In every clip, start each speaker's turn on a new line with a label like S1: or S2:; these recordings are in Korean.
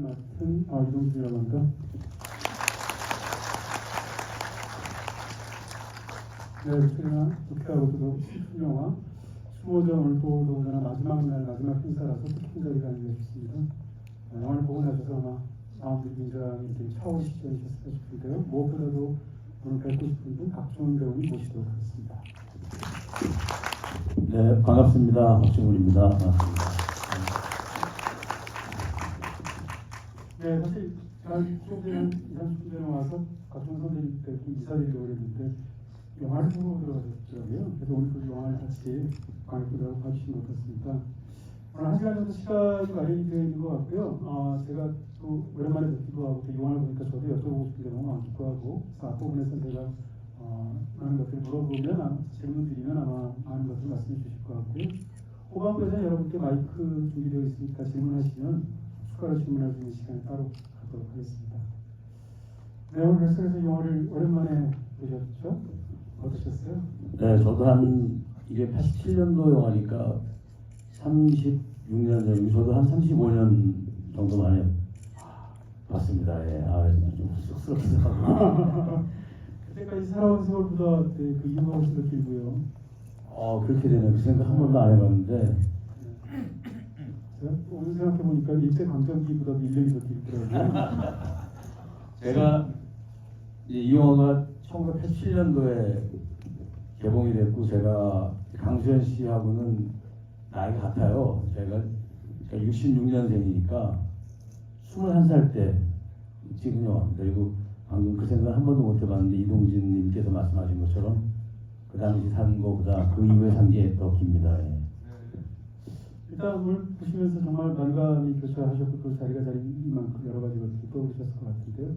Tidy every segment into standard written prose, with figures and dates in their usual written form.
S1: 맡은 이동준이라고 합니다. 네, 출연한 도쿄하고도 슬픈 영화 추모전 오늘 또 더군다나 마지막 날 마지막 행사라서 특히 자리가 아니겠습니다. 영화를 보고 나셔서 아마 마음들이 굉장히 이렇게 차오르시지 않으셨을까 싶은데요. 무엇보다도 오늘 뵙고 싶은 분 박종훈 배우님 모시도록 하겠습니다.
S2: 네, 반갑습니다. 박종훈입니다.
S1: 네, 사실 제가 조금 전에 20, 30분 전에 와서 박종훈 선생님께 좀 인사드리려고 했는데 영화를 보고 들어가셨더라고요. 그래서 오늘 그 영화를 같이 관객분들하고 봐주신 것 같습니다. 오늘 1시간 정도 시간이 마련이 되어 있는 것 같고요. 제가 또 오랜만에 뵙기도 하고 또 영화를 보니까 저도 여쭤보고 싶은 게 너무 많기도 하고 그래서 앞부분에서 제가 많은 것들을 물어보면 질문 드리면 아마 많은 것을 말씀해 주실 것 같고요. 후반부에서 여러분께 마이크 준비되어 있으니까 질문하시면 추가로 질문할 수 있는 시간을 따로 갖도록 하겠습니다. 네, 오늘 뱃속에서 영화를 오랜만에 보셨죠? 어떠셨어요?
S2: 네, 저도 이게 87년도 영화니까 36년 전이고 저도 한 35년 정도 만에 봤습니다. 예, 좀 쑥스럽기도 하고.
S1: 그때까지 살아온 세월보다 그 이유가 훨씬 더 길고요.
S2: 그렇게 되네요. 그 생각 한 번도 안 해봤는데.
S1: 제가 오늘 생각해 보니까 일제 강점기보다도 1년이 더 길더라고요.
S2: 제가 이 영화가 1987년도에 개봉이 됐고 제가 강수현 씨하고는 나이가 같아요. 제가 66년생이니까 21살 때 찍은 영화입니다. 그리고 방금 그 생각 한 번도 못 해봤는데 이동진님께서 말씀하신 것처럼 그 당시 산 거보다 그 이후에 산 게 더 깁니다. 예.
S1: 일단 오늘 보시면서 정말 만감이 교차하셨고 또 자리가 자리인 만큼 여러 가지 것들이 떠오르셨을 것 같은데요.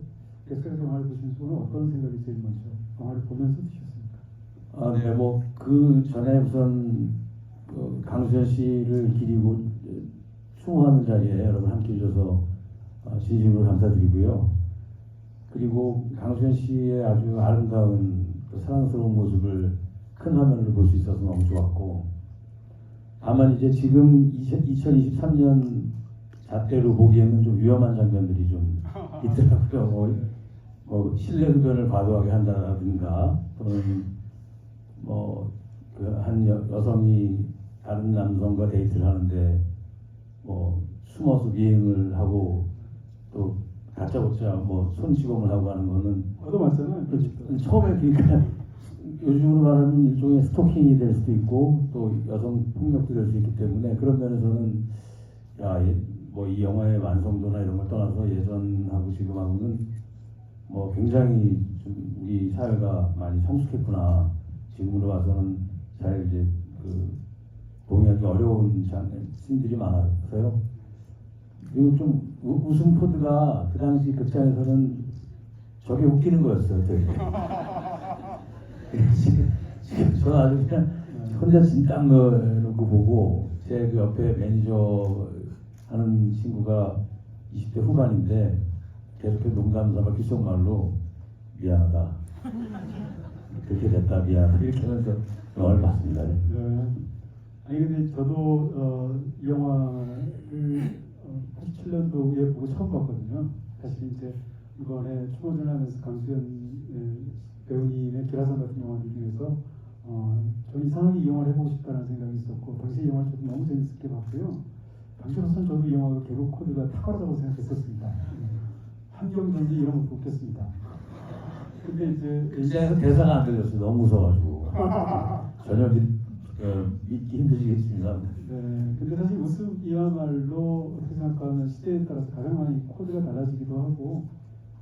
S1: 계속해서 영화를 보시면서 오늘 어떤 생각이 제일 먼저 영화를 보면서 드셨습니까?
S2: 네, 뭐 그 전에 우선 강수현 씨를 기리고 추모하는 자리에 여러분 함께 해주셔서 진심으로 감사드리고요. 그리고 강수현 씨의 아주 아름다운 사랑스러운 모습을 큰 화면으로 볼 수 있어서 너무 좋았고, 다만 이제 지금 2023년 잣대로 보기에는 좀 위험한 장면들이 좀 있더라고요. 뭐 실내 흡연을 과도하게 한다든가 또는 한 여성이 다른 남성과 데이트를 하는데 숨어서 비행을 하고 또 다짜고짜 손찌검을 하고 하는 거는
S1: 저도 맞잖아요.
S2: 그렇죠. 처음에 그러니까 요즘으로 말하면 일종의 스토킹이 될 수도 있고 또 여성 폭력도 될 수 있기 때문에 그런 면에서는 이 영화의 완성도나 이런 걸 떠나서 예전하고 지금하고는 굉장히 좀 우리 사회가 많이 성숙했구나. 지금으로 와서는 잘 이제 동의하기 어려운 씬들이 많아서요. 그리고 좀 웃음 코드가 그 당시 극장에서는 저게 웃기는 거였어요. 되게. 지금 저는 아주 그냥 혼자 진땀 넣고 보고 제 그 옆에 매니저 하는 친구가 20대 후반인데 계속해서 농담 삼아 귓속말로 미안하다. 그렇게 됐다 미안하다 이렇게 하면서 영화를 봤습니다.
S1: 네. 아니 근데 저도 이 영화를 87년도에 보고 처음 봤거든요. 사실 이제 이번에 추모를 하면서 강수현 배우님의 기라성 같은 영화들 중에서 저 이상하게 이 영화를 해보고 싶다는 생각이 있었고 당시 이 영화를 저도 너무 재밌게 봤고요. 당시로서는 저도 이 영화가 개국 코드가 탁월하다고 생각했었습니다. 환경전지 이런 것도 웃겼습니다. 근데 이제
S2: 극장에서 대사가 안 들렸어요. 너무 무서워가지고 전혀 믿기 힘드시겠습니다.
S1: 네, 근데 사실 웃음이야말로 어떻게 생각하면 시대에 따라서 가장 많이 코드가 달라지기도 하고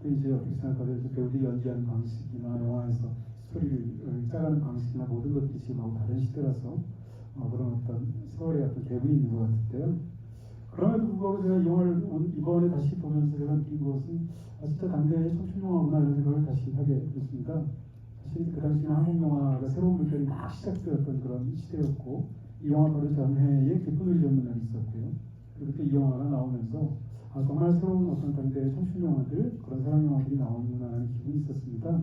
S1: 또 이제 어떻게 생각하면 배우들이 연기하는 방식이나 영화에서 스토리를 짜가는 방식이나 모든 것들이 지금하고 다른 시대라서 그런 어떤 세월의 어떤 갭이 있는 것 같은데요. 그럼에도 불구하고 제가 이 영화를 이번에 다시 보면서 제가 느낀 것은 진짜 당대의 청춘 영화구나 이런 생각을 다시 하게 됐습니다. 사실 그 당시에는 한국 영화가 새로운 물결이 막 시작되었던 그런 시대였고 이 영화 바로 전해에 기쁜 우리 젊은 날이 있었고요. 그리고 또 이 영화가 나오면서 정말 새로운 어떤 당대의 청춘 영화들 그런 사랑 영화들이 나오는구나 하는 기분이 있었습니다.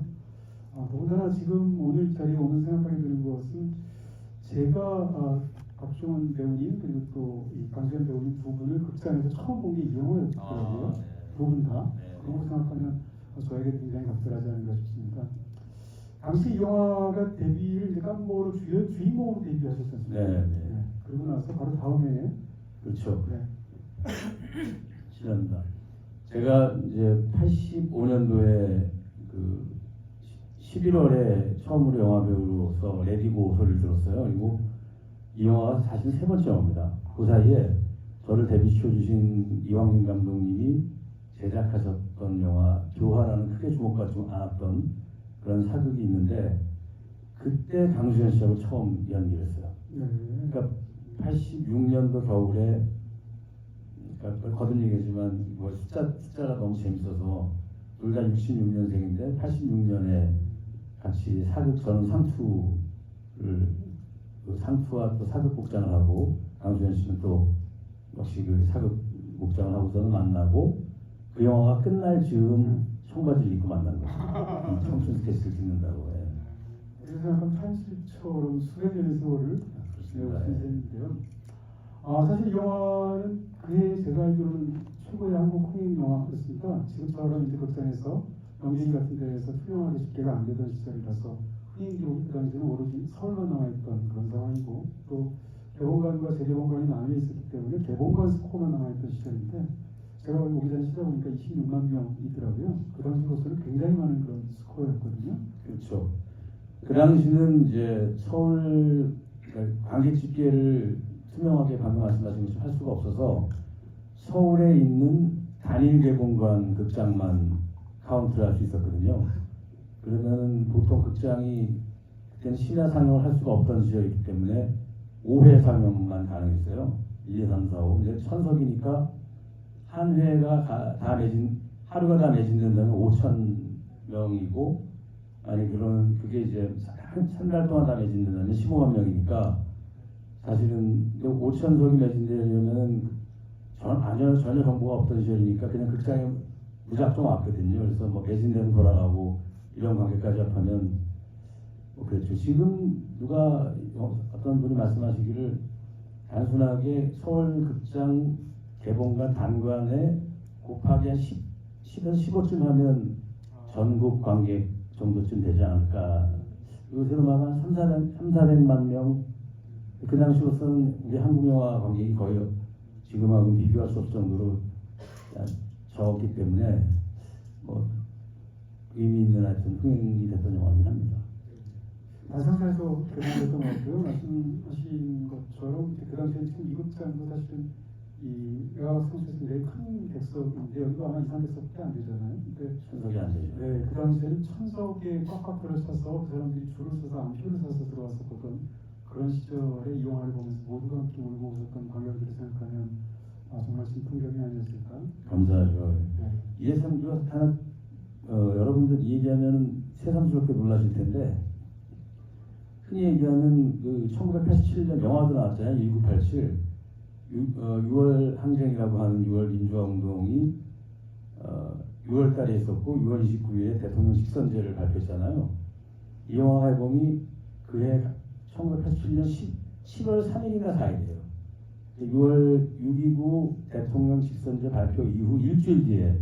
S1: 더군다나 지금 오늘 자리에 오면 생각하게 되는 것은 제가 박종훈 배우님 그리고 또 이 강수현 배우님 두 분을 극장에서 처음 본 게 이 영화였더라고요. 두 분 다.
S2: 네.
S1: 그런 거 생각하면 저에게 굉장히 각별하지 않은가 싶습니다. 당시 이 영화가 데뷔를 이제 깜보로 주인공으로 데뷔하셨습니다.
S2: 네, 네.
S1: 그러고 나서 바로 다음 해에
S2: 그렇죠.
S1: 네.
S2: 실합니다. 제가 이제 85년도에 그 11월에 처음으로 영화 배우로서 레디고 소리를 들었어요. 그리고 이 영화가 사실 세 번째 영화입니다. 그 사이에 저를 데뷔시켜 주신 이황민 감독님이 제작하셨던 영화 교화라는 크게 주목받지 않았던 그런 사극이 있는데 그때 강수현 씨하고 처음 연기를 했어요.
S1: 네.
S2: 그러니까 86년도 겨울에 그러니까 거듭 얘기지만 뭐 숫자가 너무 재밌어서 둘 다 66년생인데 86년에 같이 사극 저는 그 상투와 또 사극 복장을 하고 강수현 씨는 또 역시 그 사극 복장을 하고서는 만나고 그 영화가 끝날 즈음 청바지를 입고 만난 거예요. 청춘 스케치를 찍는다고 해.
S1: 그래서 생각하면 현실처럼 수백 년의 세월을 지내고
S2: 그렇습니다.
S1: 있는데요. 사실 이 영화는 그해 제가 알기로는 최고의 한국 흥행 영화였습니다. 지금처럼 이제 극장에서 영진이 같은 데에서 투영하기 집계가 안 되던 시절이라서 흥행 기록이 그 당시에는 오로지 서울만 남아있던 그런 상황이고 또 개봉관과 재개봉관이 나뉘어 있었기 때문에 개봉관 스코어만 남아있던 시절인데 제가 오기 전에 찾아보니까 26만 명이더라고요. 그 당시로서는 굉장히 많은 그런 스코어였거든요.
S2: 그렇죠. 그 당시는 이제 서울 관객 집계를 투명하게 방금 말씀하신 것처럼 할 수가 없어서 서울에 있는 단일 개봉관 극장만 카운트를 할 수 있었거든요. 그러면은 보통 극장이 그때는 심야 상영을 할 수가 없던 시절이기 때문에 5회 상영만 가능했어요. 1, 2, 3, 4, 5. 이제 천석이니까 한 회가 다 매진 하루가 다 매진된다면 5천 명이고 아니 그게 이제 한 달 동안 다 매진된다면 15만 명이니까 사실은 5천석이 매진되려면은 전혀 정보가 없던 시절이니까 그냥 극장에 무작정 왔거든요. 그래서 뭐 매진되면 돌아가고 이런 관계까지 합하면 뭐 그랬죠. 지금 누가 어떤 분이 말씀하시기를 단순하게 서울 극장 개봉관 단관에 곱하기 한 10에서 15쯤 하면 전국 관객 정도쯤 되지 않을까. 요새로 말하면 3,400만 명. 그 당시로서는 우리 한국 영화 관객이 거의 지금하고는 비교할 수 없을 정도로 적었기 때문에 뭐 의미 있는 하여튼 흥행이 됐던 영화이긴 합니다.
S1: 단상사에서 개봉됐던 것 같고요. 말씀하신 것처럼 그 당시에 지금 이 극장도 사실은 이 외곽 성수에서 굉장히 큰 객석인데 여기도 아마 2, 300석밖에 안 되잖아요. 근데
S2: 천석이 안 되죠.
S1: 네, 그 당시에는 천석에 꽉꽉 들어차서 그 사람들이 줄을 서서 암표를 사서 들어왔었거든. 그런 시절에 이 영화를 보면서 모두가 함께 울고 웃었던 광경들을 생각하면 정말 진풍경이 아니었을까.
S2: 감사하죠.
S1: 네.
S2: 이게 참 하나 여러분들 이 얘기하면 새삼스럽게 놀라실 텐데 흔히 얘기하는 그 1987년 영화도 나왔잖아요. 1987 6월 항쟁이라고 하는 6월 민주화 운동이 6월 달에 있었고 6월 29일에 대통령 직선제를 발표했잖아요. 이 영화 개봉이 그해 1987년 10월 3일이나 4일이에요. 6월 6.29 대통령 직선제 발표 이후 일주일 뒤에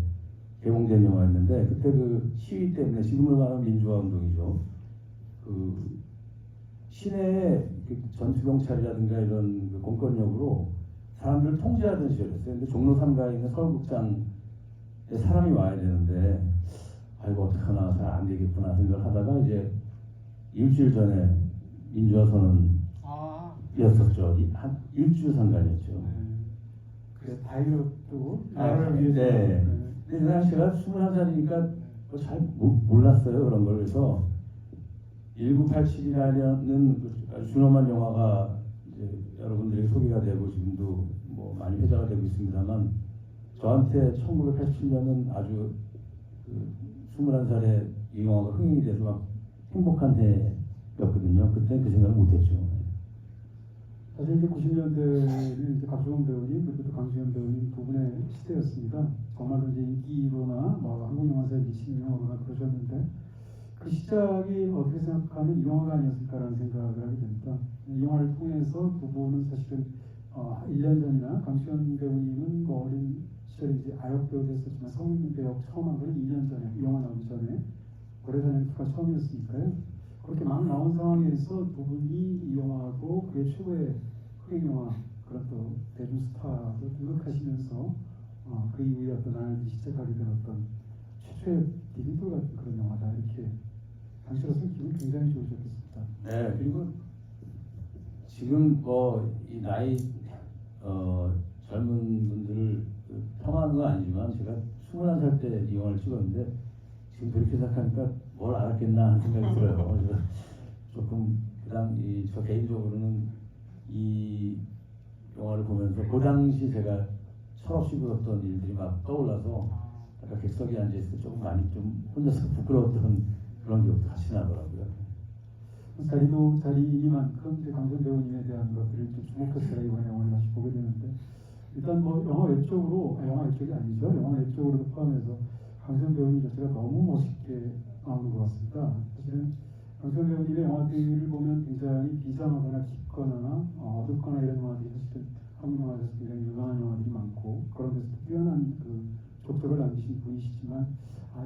S2: 개봉된 영화였는데 그때 그 시위 때문에 지금으로 말하면 민주화 운동이죠. 그 시내에 전투경찰이라든가 이런 그 공권력으로 사람들을 통제하던 시절이었어요. 근데 종로 3가에 있는 서울극장에 사람이 와야 되는데 아이고 어떡하나 잘 안 되겠구나 생각을 하다가 이제 일주일 전에 민주화 선언이었었죠. 한 일주일 상간이었죠.
S1: 그 파일럿도
S2: 아,
S1: 나라를 위해서.
S2: 네. 근데 그 당시가 21살이니까 잘 몰랐어요 그런 걸. 그래서 1987이라는 준엄한 영화가 이제 여러분들에게 소개가 되고 지금도 뭐 많이 회자가 되고 있습니다만 저한테 1987년은 아주 그 21살에 이 영화가 흥행이 돼서 막 행복한 해였거든요. 그때 그 생각을 못했죠.
S1: 사실 이제 90년대는 이제 박수홍 배우님 그리고 또 강수현 배우님 두 분의 시대였습니다. 정말로 이제 인기로나 뭐 한국 영화사에 미친 영화로나 그러셨는데 그 시작이 어떻게 생각하면 이 영화가 아니었을까라는 생각을 하게 됩니다. 이 영화를 통해서 두 분은 사실은 1년 전이나 강수현 배우님은 뭐 어린 시절에 이제 아역 배우 됐었지만 성인 배우 처음 한 거는 2년 전에 이 영화 나오기 전에 고래사냥터가 처음이었으니까요. 그렇게 막 나온 상황에서 두 분이 이 영화하고 그게 최고의 흥행 영화 그런 또 대중 스타로 등극하시면서 그 이후에 어떤 나날이 시작하게 된 어떤 최초의 디비돌 같은 그런 영화다 이렇게 당시로서는 기분이 굉장히 좋으셨겠습니다.
S2: 네, 그리고 지금 뭐 이 나이 젊은 분들을 폄하하는 건 아니지만 제가 21살 때 이 영화를 찍었는데 지금 그렇게 생각하니까 뭘 알았겠나 하는 생각이 들어요. 그래서 조금 저 개인적으로는 이 영화를 보면서 그 당시 제가 철없이 불었던 일들이 막 떠올라서 약간 객석에 앉아있을 때 조금 많이 좀 혼자서 부끄러웠던 그런 기억도 같이 나더라고요.
S1: 자리니만큼 이제 강선 배우님에 대한 것들을 좀 주목해서 이번에 영화를 다시 보게 되는데 일단 뭐 영화 외적이 아니죠. 영화 외적으로도 포함해서 강선 배우님 자체가 너무 멋있게 나오는 것 같습니다. 사실은 강선 배우님의 영화들을 보면 굉장히 비장하거나 깊거나 어둡거나 이런 영화들이 사실은 한국 영화에서 굉장히 유명한 영화들이 많고 그런 데서 뛰어난 그 족적을 남기신 분이시지만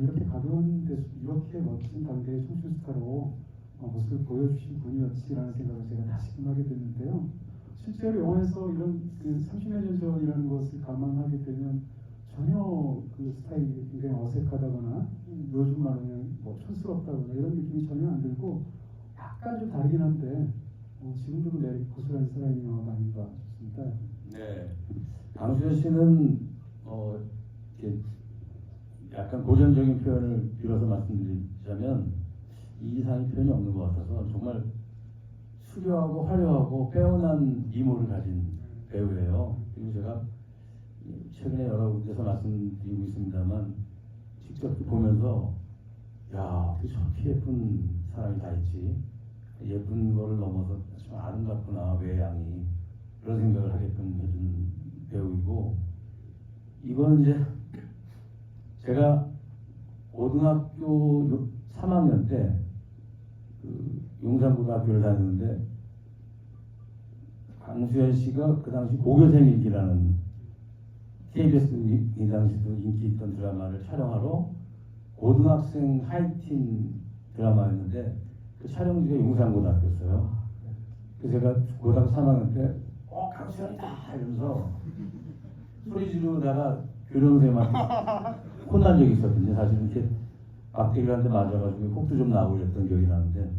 S1: 이렇게 가벼운 데서 이렇게 멋진 단계의 청춘 스타로 모습을 보여주신 분이었지라는 생각을 제가 다시금 하게 됐는데요. 실제로 영화에서 이런 그 30여 년 전이라는 것을 감안하게 되면 전혀 그 스타일이 굉장히 어색하다거나 요즘 말하면 뭐 촌스럽다거나 이런 느낌이 전혀 안 들고 약간 좀 다르긴 한데 지금도 그 매력이 고스란히 살아있는 영화가 아닌가 싶습니다.
S2: 네, 강수현 씨는 이렇게 약간 고전적인 표현을 빌어서 말씀드리자면 이 이상의 표현이 없는 것 같아서 정말 수려하고 화려하고 빼어난 미모를 가진 배우예요. 그리고 제가 최근에 여러 군데서 말씀드리고 있습니다만 직접 보면서 야, 어떻게 저렇게 예쁜 사람이 다 있지? 예쁜 거를 넘어서 참 아름답구나 외양이 그런 생각을 하게끔 해준 배우이고 이건 이제 제가 고등학교 3학년 때 그 용산고등학교를 다녔는데 강수현 씨가 그 당시 고교생일기라는 KBS 이 당시도 인기 있던 드라마를 촬영하러 고등학생 하이틴 드라마였는데 그 촬영지가 용산고등학교였어요. 그래서 제가 고등학교 3학년 때 강수현이다 이러면서 소리 지르다가 교련선생님한테 혼난 적이 있었거든요. 사실은 이렇게 막대기한테 맞아가지고 혹도 좀 나오고 그랬던 기억이 나는데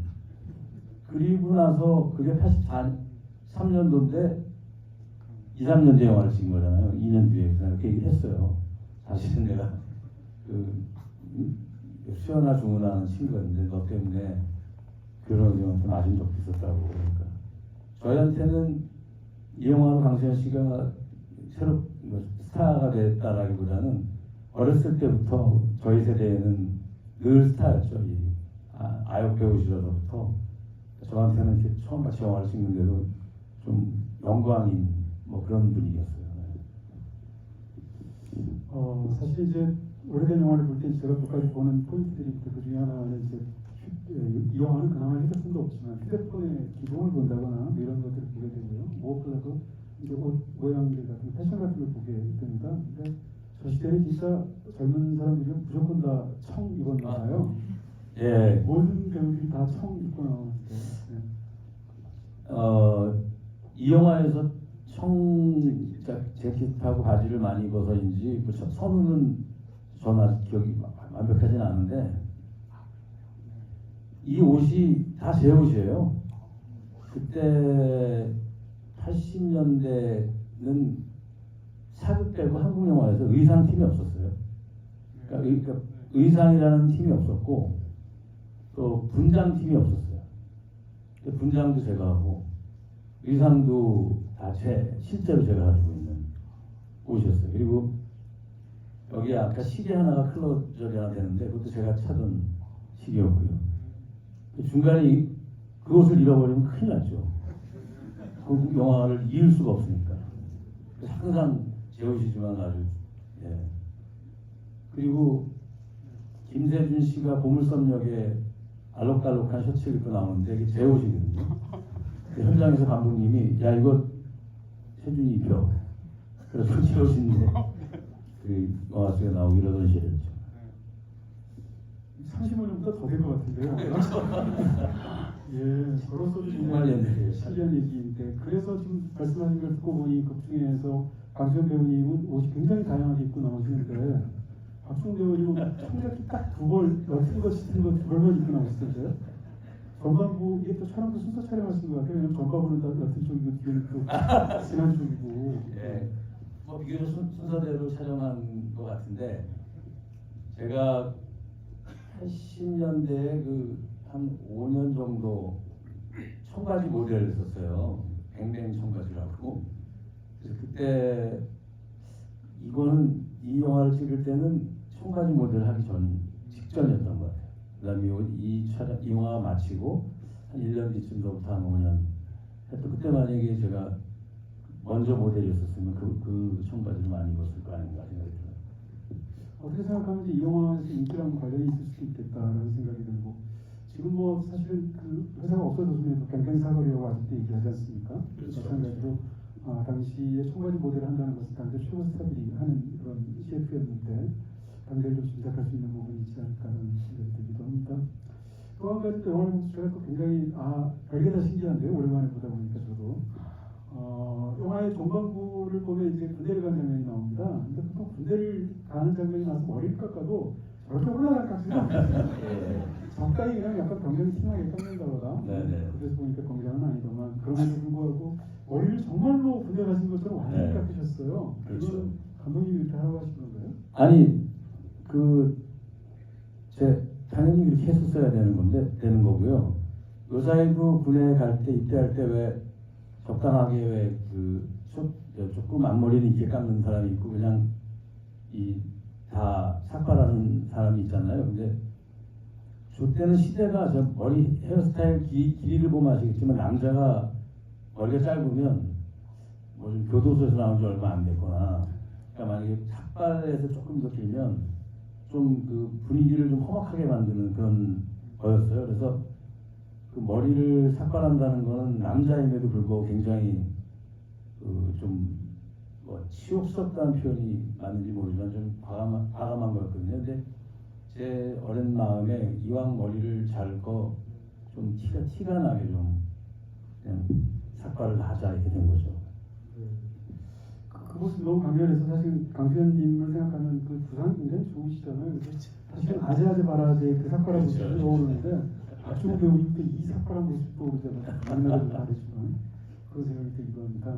S2: 그리고 나서 그게 83년도인데 2, 3년 뒤에 영화를 찍은 거잖아요. 2년 뒤에 그렇게 얘기를 했어요. 사실은 내가 수연아 중훈아는 친구였는데 너 때문에 교련선생님한테 맞은 적도 있었다고. 그러니까 저희한테는 이 영화로 강수현 씨가 새로 스타가 됐다라기보다는 어렸을 때부터 저희 세대에는 늘 스타였죠. 아역 배우시라서부터 저한테는 이렇게 처음 같이 영화를 찍는데도 좀 영광인 뭐 그런 분위기였어요.
S1: 사실 이제 오래된 영화를 볼 때 제가 몇 가지 보는 포인트들이 있는데 그 중에 하나는 이제 이 영화는 그나마 휴대폰도 없지만 휴대폰의 기종을 본다거나 이런 것들을 보게 되고요. 무엇보다도 이제 옷 모양들 같은 패션 같은 걸 보게 됩니다. 근데 저 시대는 진짜 젊은 사람들은 무조건 다 청 입었나 봐요.
S2: 예.
S1: 모든 배우들이 다 청 입고 나오는데.
S2: 이 영화에서 재킷하고 바지를 많이 입어서인지 그 선우는 저는 아직 기억이 완벽하진 않은데 이 옷이 다 제 옷이에요. 그때 80년대는 사극 빼고 한국 영화에서 의상팀이 없었어요. 그러니까 의상이라는 팀이 없었고 또 분장팀이 없었어요. 분장도 제가 하고 의상도 다 실제로 제가 가지고 있는 옷이었어요. 그리고 여기 아까 시계 하나가 클로저리 하나 되는데 그것도 제가 차던 시계였고요. 중간에 그 옷을 잃어버리면 큰일 났죠. 그 영화를 이을 수가 없으니까. 항상 제 옷이지만 아주 그리고 김세준 씨가 보물섬역에 알록달록한 셔츠를 입고 나오는데 이게 제 옷이거든요. 현장에서 감독님이 야 이거 세준이 입혀. 그래서 제 옷인데 그 영화 속에 나오기 이러던 시절이죠.
S1: 35년보다 더 된 것 같은데요. 예, 저로서도
S2: 정말 옛날이에요.
S1: 신기한 얘기인데, 그래서 지금 말씀하신 걸 듣고 보니 극 중에서 강수현 배우님은 옷이 굉장히 다양하게 입고 나오시는데, 박중 배우님은 청자기 딱 두 벌, 옅은 거 짙은 거 두 벌만 입고 나오시던데요. 전반부 이게 또 촬영도 순서 촬영하신 것 같아요. 왜냐면 전반부는 다 옅은 쪽이고 뒤에는 또 진한 쪽이고.
S2: 예, 뭐 비교적 순서대로 촬영한 것 같은데 제가 80년대에 그 한 5년 정도 청바지 모델을 했었어요. 뱅뱅 청바지라고. 그래서 그때 이거는 이 영화를 찍을 때는 청바지 모델 하기 직전이었던 것 같아요. 그다음에 이 영화 마치고 한 1년 뒤쯤부터 한 5년. 또 그때 만약에 제가 먼저 모델이었었으면 그 청바지를 많이 입었을 거 아닌가 생각이 들어요.
S1: 어떻게 생각하면 이 영화에서 인기랑 관련이 있을 수도 있겠다라는 생각이 들고, 지금 뭐 사실은 그 회사가 없어졌음에도 뱅뱅 사거리라고 아직도 얘기하지 않습니까?
S2: 그렇죠.
S1: 마찬가지로 당시에 청바지 모델을 한다는 것은 당시 최고 스타들이 하는 그런 CF였는데 당대로 짐작할 수 있는 부분이 있지 않을까라는 생각이 들기도 합니다. 또 한 가지 또 영화를 보면서 제가 또 굉장히 별게 다 신기한데요. 오랜만에 보다 보니까 저도 영화의 전반부를 보면 이제 군대를 가는 장면이 나옵니다. 근데 보통 군대를 가는 장면이 나서 머리를 깎아도 저렇게 올라갈 깎지는 적당히 그냥 약간 병명이 티나게 깎는다거나.
S2: 네네.
S1: 그래서 보니까 공장은 아니더만 그럼에도 불구하고 머리를 정말로 군대 가신 것처럼 완전히
S2: 네.
S1: 깎으셨어요.
S2: 그렇죠.
S1: 이거는 감독님이 이렇게 하라고 하신 건가요?
S2: 아니 당연히 그렇게 했었어야 되는 거고요. 요사이도 군에 갈 때 입대할 때 왜 적당하게 왜 조금 앞머리는 이렇게 깎는 사람이 있고 그냥 다 삭발하는 사람이 있잖아요. 근데 저 때는 시대가 저 머리 헤어스타일 길이를 보면 아시겠지만 남자가 머리가 짧으면 뭐 좀 교도소에서 나온 지 얼마 안 됐거나 그러니까 만약에 삭발해서 조금 더 길면 좀 그 분위기를 좀 험악하게 만드는 그런 거였어요. 그래서 그 머리를 삭발한다는 거는 남자임에도 불구하고 굉장히 뭐 치욕스럽다는 표현이 맞는지 모르지만 좀 과감한 거였거든요. 근데 제 어린 마음에 이왕 머리를 자르고 좀 티가 나게 좀 그냥 삭발을 하자 이렇게 된 거죠.
S1: 그 모습 너무 강렬해서 사실 강수현님을 생각하면 그 부상 굉장히 좋으시잖아요. 그래서 사실은 아재아재 바라제 그 삭발한 모습이
S2: 그렇죠.
S1: 떠오르는데 박중호 배우님도 이 삭발한 모습이 떠오르잖아요. 만나도 다르지만 그런 생각이 들기도 합니다.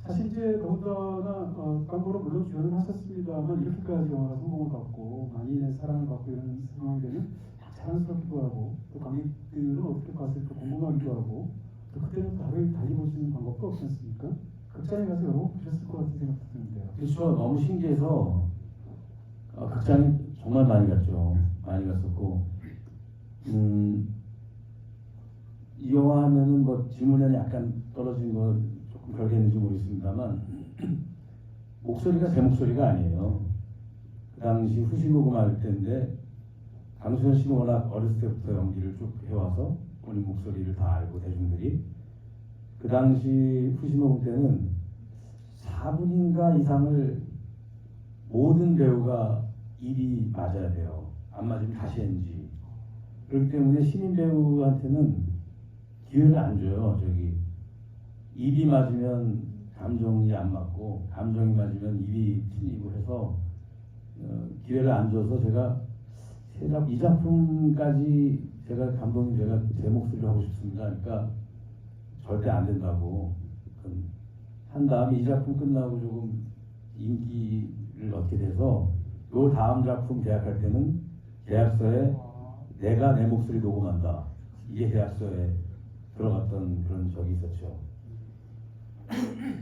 S1: 사실 이제 더군다나 광고로 물론 주연을 하셨습니다만 이렇게까지 영화가 성공을 받고 많이의 사랑을 받고 이런 상황이 되면 자랑스럽기도 하고 또 관객들은 어떻게 봤을까 궁금하기도 하고 또 그때는 달리 볼 수 있는 방법도 없지 않습니까? 극장에 가서 여러 번 보셨을 것 같은 생각도 드는데요.
S2: 그렇죠. 너무 신기해서 극장에 정말 많이 갔죠. 많이 갔었고 이 영화 하면은 뭐 질문에는 약간 떨어진 거 조금 별개인지 모르겠습니다만 목소리가 제 목소리가 아니에요. 그 당시 후시 녹음할 때인데 강수현 씨는 워낙 어렸을 때부터 연기를 쭉 해와서 본인 목소리를 다 알고 대중들이 그 당시 후시 녹음 때는 4분인가 이상을 모든 배우가 입이 맞아야 돼요. 안 맞으면 다시 NG. 그렇기 때문에 신인 배우한테는 기회를 안 줘요. 입이 맞으면 감정이 안 맞고 감정이 맞으면 입이 틀리고 해서 기회를 안 줘서 제가 이 작품까지 감독님 제가 제 목소리를 하고 싶습니다. 그러니까 절대 안 된다고 한 다음에 이 작품 끝나고 조금 인기를 얻게 돼서 요 다음 작품 계약할 때는 계약서에 내가 내 목소리 녹음한다. 이게 계약서에 들어갔던 그런 적이 있었죠.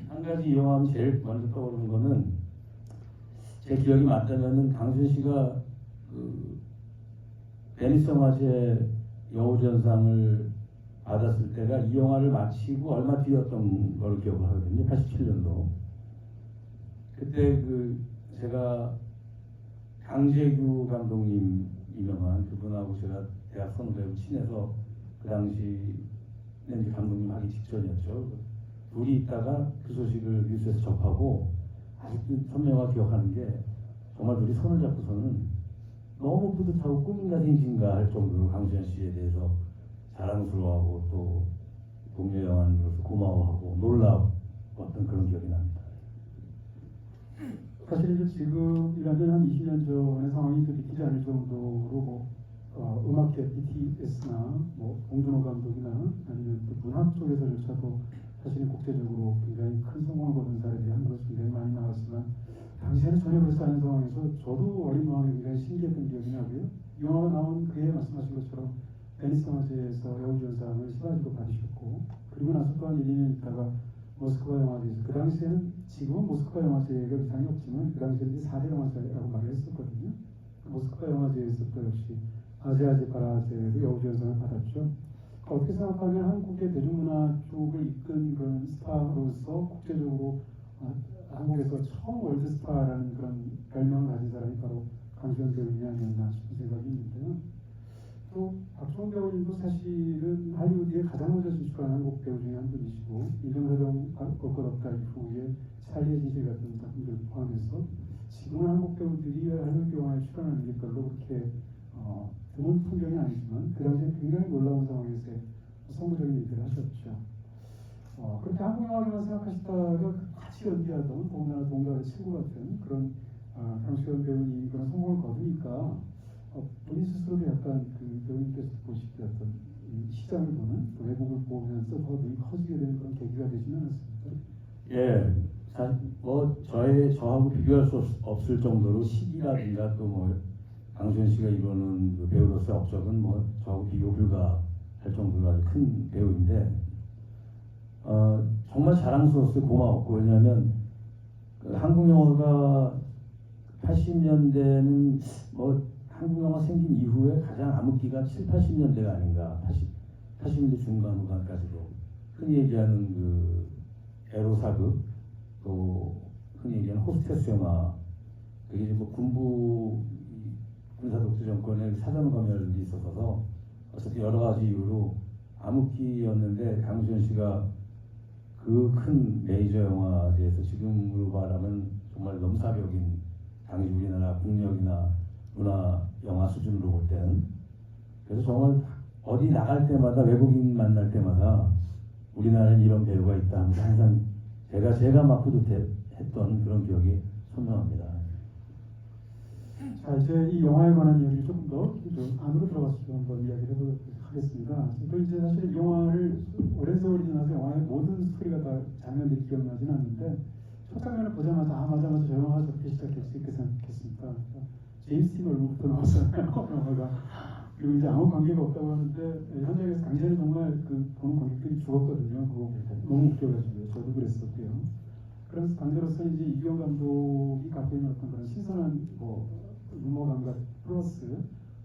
S2: 한 가지 이 영화 하면 제일 먼저 떠오르는 거는 제 기억이 맞다면은 강수현 씨가 베니스 영화제 여우전상을 받았을 때가 이 영화를 마치고 얼마 뒤였던 걸 기억을 하거든요. 87년도. 그때 제가 강재규 감독님 유명한 그분하고 제가 대학 선후배로 친해서 그 당시는 이제 감독님 하기 직전이었죠. 둘이 있다가 그 소식을 뉴스에서 접하고 아직도 선명하게 기억하는 게 정말 둘이 손을 잡고서는 너무 뿌듯하고 꿈인가 생신가 할 정도로 강수현 씨에 대해서 자랑스러워하고 또 동료 영화인으로서 고마워하고 놀라웠던 그런 기억이 납니다.
S1: 사실 이제 지금이라면 한 20년 전의 상황이 또 믿기지 않을 정도로 음악계 BTS나 봉준호 감독이나 아니면 또 문학 쪽에서조차도 사실은 국제적으로 굉장히 큰 성공을 거둔 사례들이 한국에서 굉장히 많이 나왔지만 당시에는 전혀 그렇지 않은 상황에서 저도 어린 마음에 굉장히 신기했던 기억이 나고요. 이 영화가 나온 그해 말씀하신 것처럼 베니스 영화제에서 여우주연상을 시가지고 받으셨고 그리고 나서 또한 1, 2년 있다가 모스크바 영화제에서 그 당시에는 지금은 모스크바 영화제가 이상이 없지만 그 당시에는 이제 4대 영화제라고 말을 했었거든요. 모스크바 영화제에서 또 역시 아제아제 파라제로 여우주연상을 받았죠. 어떻게 생각하면 한국의 대중문화 쪽을 이끈 그런 스타로서 국제적으로 한국에서 처음 월드스타라는 그런 별명을 가진 사람이 바로 강수현 배우님이 아니었나 싶은 생각이 있는데요. 또 박수홍 배우님도 사실은 할리우드에 가장 먼저 진출한 한국 배우 중에 한 분이시고 인정사정 볼 것 없다 이후에 찰리의 진실 같은 작품들 포함해서 지금은 한국 배우들이 할리우드 영화에 출연하는 게 별로 그렇게 드문 풍경이 아니지만 그 당시에 굉장히 놀라운 상황에서 선구적인 일들을 하셨죠. 그렇게 한국 영화만 생각하시다가 같이 연기하던 더군다나 동갑의 친구 같은 그런 강수현 배우님이 그런 성공을 거두니까 본인 스스로도 약간 그 배우님께서 보시기에 어떤 시장을 보는 외국을 보면서 더 눈이 커지게 되는 그런 계기가 되지는 않았습니까?
S2: 예, 저하고 비교할 수 없을 정도로 시기라든가 또 강수현 씨가 이루는 그 배우로서의 업적은 저하고 비교 불가할 정도로 아주 큰 배우인데 정말 자랑스러웠어요. 고마웠고 왜냐하면 그 한국 영화가 80년대는 한국 영화 생긴 이후에 가장 암흑기가 7, 80년대가 아닌가 80년대 중반 후반까지도 흔히 얘기하는 그 에로 사극 또 흔히 얘기하는 호스테스 영화 그게 이제 군사독재 정권의 사전 검열이 있어서 어쨌든 여러 가지 이유로 암흑기였는데 강수현 씨가 그 큰 메이저 영화제에서 지금으로 말하면 정말 넘사벽인 당시 우리나라 국력이나 문화 영화 수준으로 볼 때는 그래서 정말 어디 나갈 때마다 외국인 만날 때마다 우리나라에 이런 배우가 있다 하면서 항상 제가 막 뿌듯했던 그런 기억이 선명합니다.
S1: 자 이제 이 영화에 관한 이야기를 조금 더 안으로 들어가서 한번 이야기를 해보도록 하겠습니다. 또 이제 사실 이 영화를 오랜 세월이 지나서 영화의 모든 스토리가 다 장면들이 기억나지는 않는데 첫 장면을 보자마자 맞아 저 영화가 저렇게 시작했지 이렇게 생각했습니다. 제임스 틴 얼굴부터 나왔잖아요. 영화가. 그리고 이제 아무 관계가 없다고 하는데 현장에서 당시에는 정말 그 보는 관객들이 죽었거든요. 그거 너무 웃겨가지고요. 저도 그랬었고요. 그래서 당시로서 이제 이규영 감독이 갖고 있는 어떤 그런 신선한 유머 감각 플러스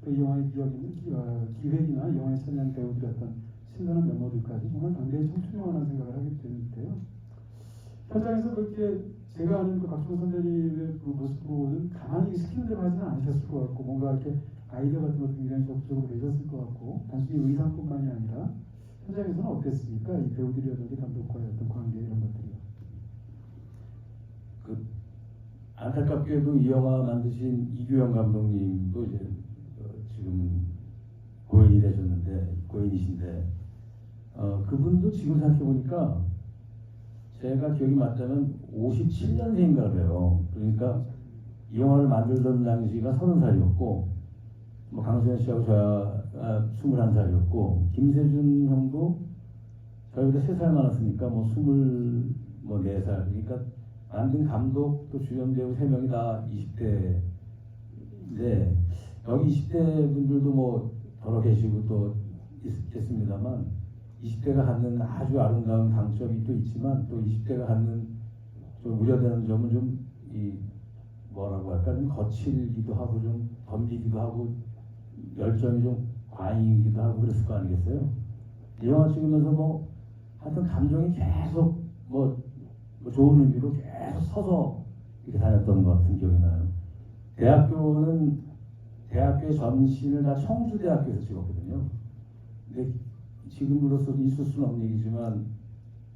S1: 또 이 영화의 기획이나 이 영화에 참여한 배우들의 어떤 신선한 면모들까지 정말 당대의 청춘 영화라는 생각을 하게 되는데요. 현장에서 그렇게 제가 아는 그 박수홍 선배님의 그 모습으로는 가만히 시키는 대로 하지는 않으셨을 것 같고 뭔가 이렇게 아이디어 같은 것도 굉장히 적극적으로 내셨을 것 같고 단순히 의상뿐만이 아니라 현장에서는 어땠습니까? 이 배우들이라든지 감독과의 어떤 관계 이런 것들이요.
S2: 안타깝게도 이 영화 만드신 이규영 감독님도 이제 지금 고인이신데 그분도 지금 생각해 보니까 제가 기억이 맞다면 57년생인가 그래요. 그러니까 이 영화를 만들던 당시가 30살이었고 강수현 씨하고 저야 21살이었고 김세준 형도 저희보다 3살 많았으니까 24살 그러니까 만든 감독 또 주연 배우 3명이 다 20대인데 여기 20대 분들도 더러 계시고 또 있겠습니다만 20대가 갖는 아주 아름다운 강점이 또 있지만 또 20대가 갖는 좀 우려되는 점은 좀 뭐라고 할까 좀 거칠기도 하고 좀 덤비기도 하고 열정이 좀 과잉이기도 하고 그랬을 거 아니겠어요? 이 영화 찍으면서 하여튼 감정이 계속 좋은 의미로 계속 서서 이렇게 다녔던 것 같은 기억이 나요. 대학교의 전신을 다 청주대학교에서 찍었거든요. 근데 지금으로서 있을 수는 없는 얘기지만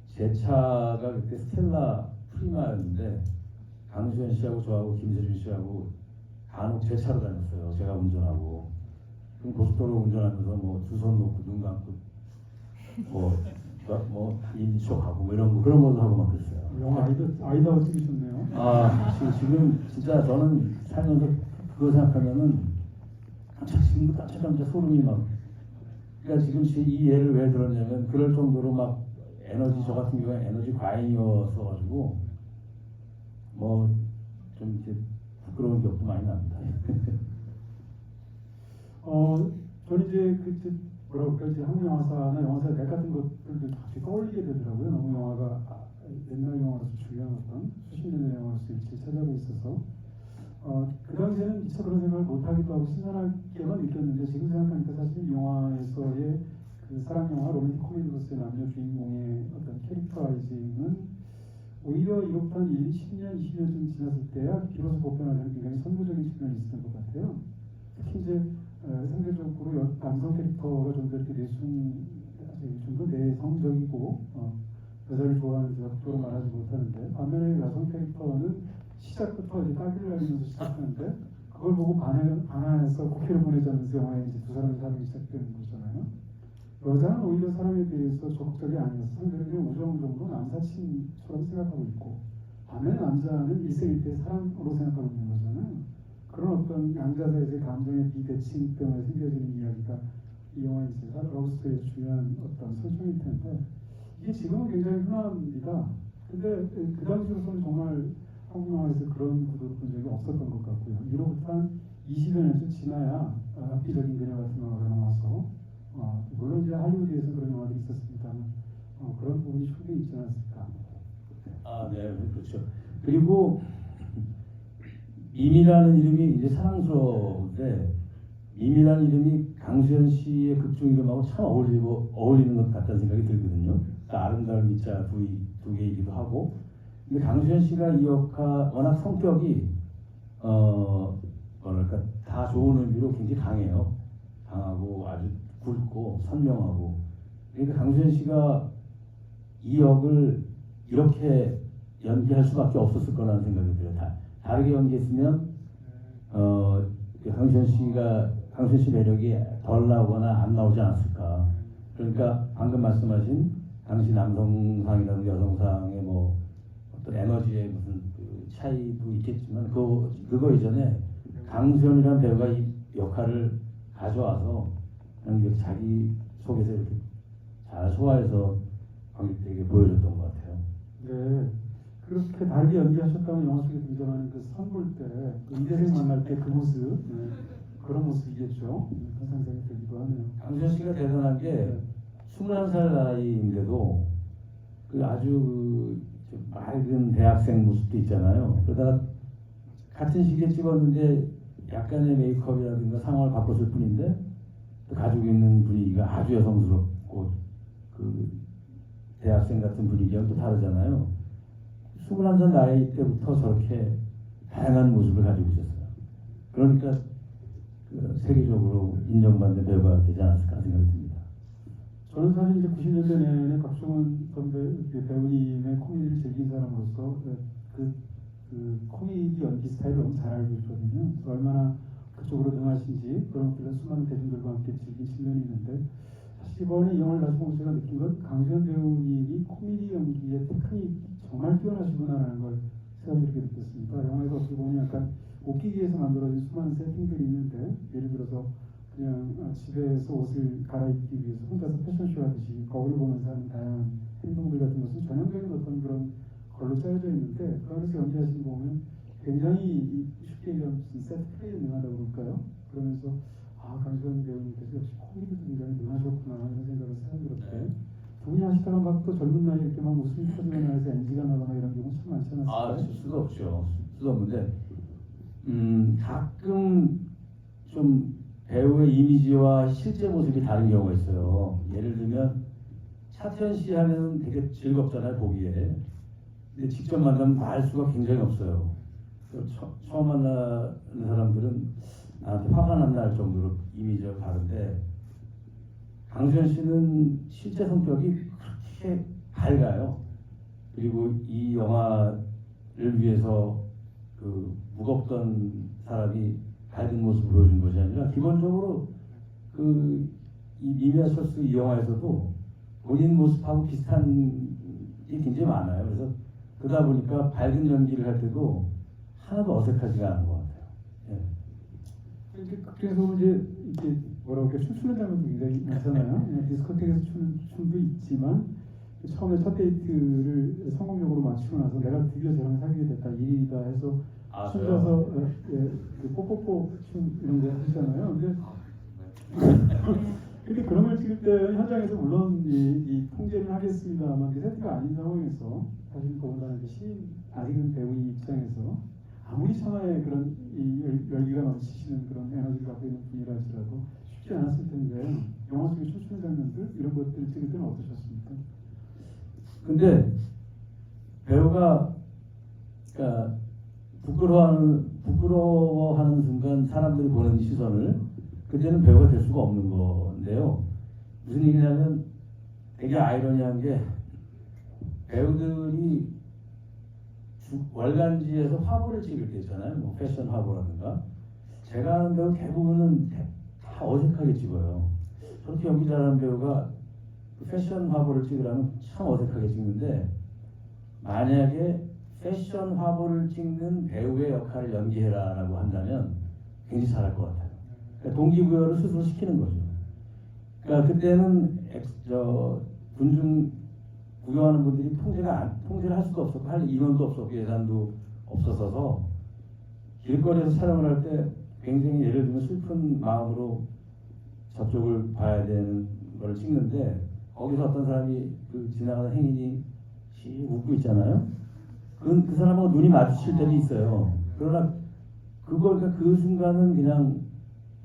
S2: 제 차가 그때 스텔라 프리마였는데 강수현 씨하고 저하고 김세준 씨하고 간혹 제 차로 다녔어요. 제가 운전하고. 그럼 고속도로 운전하면서 뭐 두 손 놓고 눈 감고 뭐 인식하고 뭐 이런 거 그런 것도 하고 막 그랬어요.
S1: 영화 아이다워 찍으셨네요.
S2: 아 지금 진짜 저는 살면서 그거 생각하면은 지금도 깜짝깜짝 소름이 막. 그러니까 지금 이 예를 왜 들었냐면 그럴 정도로 막 에너지 저 같은 경우에 에너지 과잉이어서 가지고 뭐 좀 이렇게 부끄러운 기억도 많이 납니다.
S1: 저는 이제 뭐라고 할까 이제 한국 영화사나 영화사 맥 같은 것들도 같이 떠올리게 되더라고요. 너무 영화가 옛날 영화로서 중요한 어떤 수십 년의 영화로서 위치를 차지하고 있어서 그 당시에는 미처 그런 생각을 못하기도 하고 신선하게만 느꼈는데 지금 생각하니까 사실 영화에서의 그 사랑 영화 로맨틱 코미디로서의 남녀 주인공의 어떤 캐릭터라이징은 오히려 이렇게 한 10년, 20년쯤 지났을 때야 비로소 보편화되는 굉장히 선구적인 측면이 있었던 것 같아요. 특히 이제 상대적으로 남성 캐릭터가 좀 더 이렇게 좀더 내성적이고 여자를 좋아하는 적극적으로 말하지 못하는데 반면에 여성 캐릭터는 시작부터 이제 따귀를 날리면서 시작하는데 그걸 보고 반해서 국회를 보내자면서 영화에 이제 두 사람의 사랑이 시작되는 거잖아요. 여자는 오히려 사랑에 대해서 적극적이 아니어서 상대를 우정적으로 남사친처럼 생각하고 있고 반면에 남자는 일생일대 사랑으로 생각하고 있는 거잖아요. 그런 어떤 양자 사이의 감정의 비대칭 때문에 생겨지는 이야기가 이 영화의 이제 러브스토리의 중요한 어떤 설정일 텐데 이게 지금은 굉장히 흔합니다. 근데 그 당시로서는 정말 한국 영화에서 그런 구도를 본 적이 없었던 것 같고요. 이로부터 한 20여 년쯤 지나야 엽기적인 그녀 같은 영화가 나와서 물론 이제 할리우드에서 그런 영화들이 있었습니다만 그런 부분이 충분히 있지 않았을까.
S2: 아, 네, 그렇죠. 그리고 미미라는 이름이 이제 사랑스러운데 미미라는 이름이 강수현 씨의 극중 이름하고 참 어울리는 것 같다는 생각이 들거든요. 그러니까 아름다운 미자 두 개이기도 하고. 근데 강수현 씨가 이 역할 워낙 성격이 뭐랄까 다 좋은 의미로 굉장히 강해요. 강하고 아주 굵고 선명하고. 그러니까 강수현 씨가 이 역을 이렇게 연기할 수밖에 없었을 거라는 생각이 들어요. 다르게 연기했으면 강수현 씨 매력이 덜 나오거나 안 나오지 않았을까. 그러니까 방금 말씀하신 당시 남성상이라든가 여성상의 뭐 어떤 에너지의 무슨 그 차이도 있겠지만 그거 이전에 강수현이라는 배우가 이 역할을 가져와서 그냥 자기 속에서 이렇게 잘 소화해서 관객들에게 보여줬던 것 같아요.
S1: 네. 그렇게 다르게 연기하셨다면 영화 속에 등장하는 그 선볼 때, 임대생 만날 때 그 모습, 그런 모습이겠죠. 그런 상상이 들기도 하네요.
S2: 강수현 씨가 대단한 게 21살 나이인데도 그 아주 좀 맑은 대학생 모습도 있잖아요. 그러다가 같은 시기에 찍었는데 약간의 메이크업이라든가 상황을 바꿨을 뿐인데 또 가지고 있는 분위기가 아주 여성스럽고 그 대학생 같은 분위기랑 또 다르잖아요. 21살 나이 때부터 저렇게 다양한 모습을 가지고 있었어요. 그러니까 세계적으로 인정받는 배우가 되지 않았을까 생각이 듭니다.
S1: 저는 사실 이제 90년대 내내 박정원 선배 배우님의 코미디를 즐긴 사람으로서 그 코미디 연기 스타일을 너무 잘 알고 있거든요. 얼마나 그쪽으로 능하신지 그런 것들을 수많은 대중들과 함께 즐긴 측면이 있는데 사실 이번에 이 영화를 다시 보고 제가 느낀 건 강수현 배우님이 코미디 연기의 테크닉이 정말 뛰어나시구나라는 걸 새삼 이렇게 느꼈습니다. 영화에서 어떻게 보면 약간 웃기기 위해서 만들어진 수많은 세팅들이 있는데 예를 들어서 그냥 집에서 옷을 갈아입기 위해서 혼자서 패션쇼 하듯이 거울을 보면서 하는 다양한 행동들 같은 것은 전형적인 어떤 그런 걸로 짜여져 있는데 그 안에서 연기하시는 거 보면 굉장히 쉽게 얘기하면 무슨 세트 플레이에 능하다고 그럴까요? 그러면서 강수현 배우님께서 역시 코미디도 굉장히 능하셨구나 이런 생각을 새삼 들었대. 두 분이 하시다가 막 또 젊은 나이에 이렇게 막 웃음이 터지거나 해서 NG가 나거나 이런 경우 참 많지 않았을까요?
S2: 수도 없죠. 수도 없는데 가끔 좀 배우의 이미지와 실제 모습이 다른 경우가 있어요. 예를 들면 차태현 씨 하면 되게 즐겁잖아요 보기에. 근데 직접 만나면 알 수가 굉장히 없어요. 처음 만나는 사람들은 나한테 화가 난다 할 정도로 이미지가 다른데 강수현 씨는 실제 성격이 그렇게 밝아요. 그리고 이 영화를 위해서 그 무겁던 사람이 밝은 모습을 보여준 것이 아니라 기본적으로 이 미미아철수 이 영화에서도 본인 모습하고 비슷한 게 굉장히 많아요. 그래서 그러다 보니까 밝은 연기를 할 때도 하나도 어색하지가 않은 것 같아요. 예.
S1: 그래서 이제 이렇게 뭐라고 할까 춤추는 장면도 굉장히 많잖아요. 그냥 디스코텍에서 추는 춤도 있지만 처음에 첫 데이트를 성공적으로 마치고 나서 내가 드디어 쟤랑 사귀게 됐다 일이다 해서 춤춰서 그 뽀뽀뽀 춤 이런 거 하시잖아요. 근데 그런 걸 찍을 때 현장에서 물론 이 통제를 하겠습니다만 그 세트가 아닌 상황에서 사실 그보다는 아직은 배우의 입장에서 아무리 천하의 그런 이 열기가 넘치시는 그런 에너지를 갖고 있는 분이라 할지라도 쉽지 않았을 텐데 영화 속에 춤추는 장면들 이런 것들을 찍을 때는 어떠셨습니까?
S2: 근데 배우가 그러니까 부끄러워하는 순간 사람들이 보는 시선을 그때는 배우가 될 수가 없는 건데요. 무슨 얘기냐면 되게 아이러니한 게 배우들이 월간지에서 화보를 찍을 때 있잖아요. 뭐 패션 화보라든가. 제가 아는 배우 대부분은 다 어색하게 찍어요. 저렇게 연기 잘하는 배우가 그 패션 화보를 찍으려면 참 어색하게 찍는데 만약에 패션 화보를 찍는 배우의 역할을 연기해라라고 한다면 굉장히 잘할 것 같아요. 그러니까 동기부여를 스스로 시키는 거죠. 그러니까 그때는 군중 구경하는 분들이 통제를 할 수가 없었고 할 인원도 없었고 예산도 없었어서 길거리에서 촬영을 할 때 굉장히 예를 들면 슬픈 마음으로 저쪽을 봐야 되는 걸 찍는데 거기서 어떤 사람이 그 지나가는 행인이 씩 웃고 있잖아요. 그 사람하고 눈이 마주칠 때도 있어요. 그러나 그러니까 그 순간은 그냥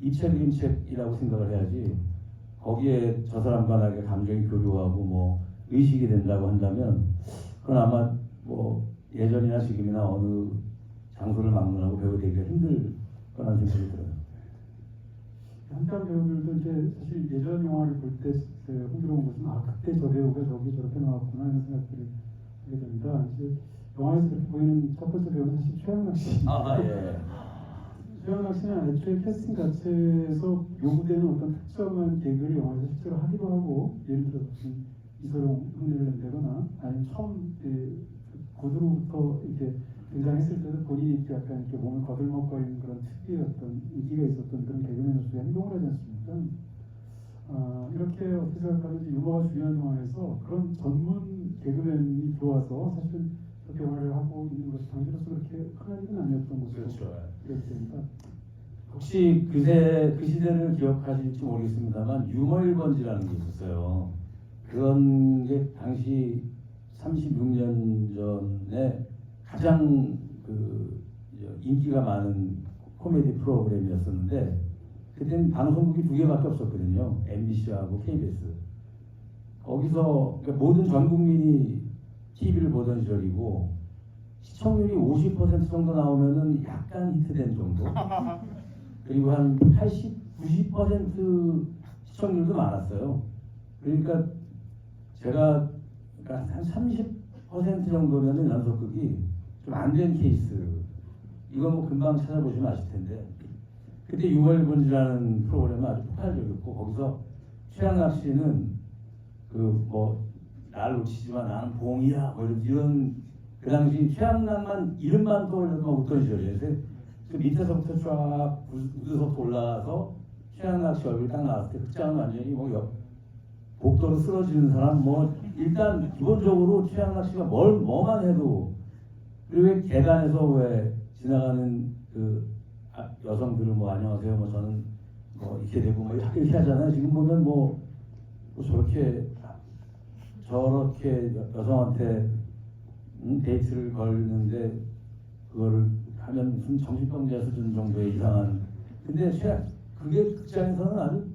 S2: 입체 그림책이라고 생각을 해야지 거기에 저 사람과 나에게 감정이 교류하고 뭐 의식이 된다고 한다면 그건 아마 뭐 예전이나 지금이나 어느 장소를 막론하고 배우 되기가 힘들 거라는 생각이 들어요.
S1: 한참 배우들도 이제 사실 예전 영화를 볼 때 흥미로운 것은 그때 저 배우가 저기 저렇게 나왔구나 하는 생각들을 하게 됩니다. 이제 영화에서 그렇게 보이는 첫 번째 배우는 사실 최양락 씨.
S2: 예.
S1: 최양락 씨는 애초에 캐스팅 자체에서 요구되는 어떤 특정한 개그를 영화에서 실제로 하기도 하고 예를 들어서 무슨 이소룡 흉내를 낸다거나 아니면 처음 고드로부터 이렇게 등장했을 때도 본인이 이렇게 약간 이렇게 몸을 거들먹거리는 그런 특유의 어떤 인기가 있었던 그런 개그맨으로서의 행동을 하지 않습니까? 이렇게 어떻게 생각하는지 유머가 중요한 영화에서 그런 전문 개그맨이 들어와서 사실 그렇게 영화를 하고 있는 것이 당시로서 그렇게 흔한 일은 아니었던 것으로 기억됩니다.
S2: 혹시 그 시대를 기억하실지 모르겠습니다만 유머 1번지라는 게 있었어요. 그런 게 당시 36년 전에 가장 인기가 많은 코미디 프로그램이었었는데 그때는 방송국이 2개밖에 없었거든요. MBC하고 KBS. 거기서 그러니까 모든 전 국민이 TV를 보던 시절이고 시청률이 50% 정도 나오면은 약간 히트된 정도. 그리고 한 80, 90% 시청률도 많았어요. 그러니까 제가 그러니까 한 30% 정도면은 연속극이 좀 안 된 케이스. 이건 뭐 금방 찾아보시면 아실 텐데. 그때 6월 1번지라는 프로그램은 아주 폭발적이었고 거기서 최양락 씨는 그 뭐 날 놓치지만 나는 봉이야 뭐 이런 그 당시 최양락만 이름만 떠올려도 막 웃던 시절이에요. 그래서 그 밑에서부터 쫙 우드서부터 올라와서 최양락 씨 얼굴이 딱 나왔을 때 극장은 완전히 뭐 복도로 쓰러지는 사람 뭐 일단 기본적으로 최양락 씨가 뭐만 해도 그리고 왜 계단에서 왜 지나가는 그 여성들을 뭐 안녕하세요 뭐 저는 뭐 이렇게 되고 뭐 이렇게 하잖아요. 지금 보면 뭐 저렇게 여성한테 데이트를 걸는데 그거를 하면 무슨 정신병자 수준 정도의 이상한 근데 그게 극장에서는 아주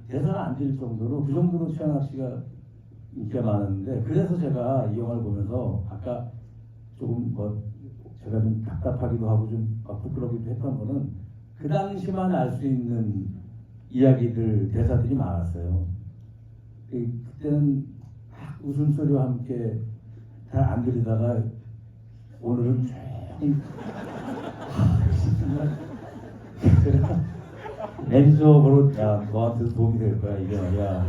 S2: 대사가 안 될 정도로 그 정도로 최양락 씨가 인기가 많았는데 그래서 제가 이 영화를 보면서 아까 조금 뭐 제가 좀 답답하기도 하고 좀 부끄러기도 했던 거는 그 당시만 알 수 있는 이야기들 대사들이 많았어요. 그때는 막 웃음소리와 함께 잘 안 들리다가 오늘은 조금 정말 제가 매니저로 야 너한테 도움이 될 거야 이게 말이야.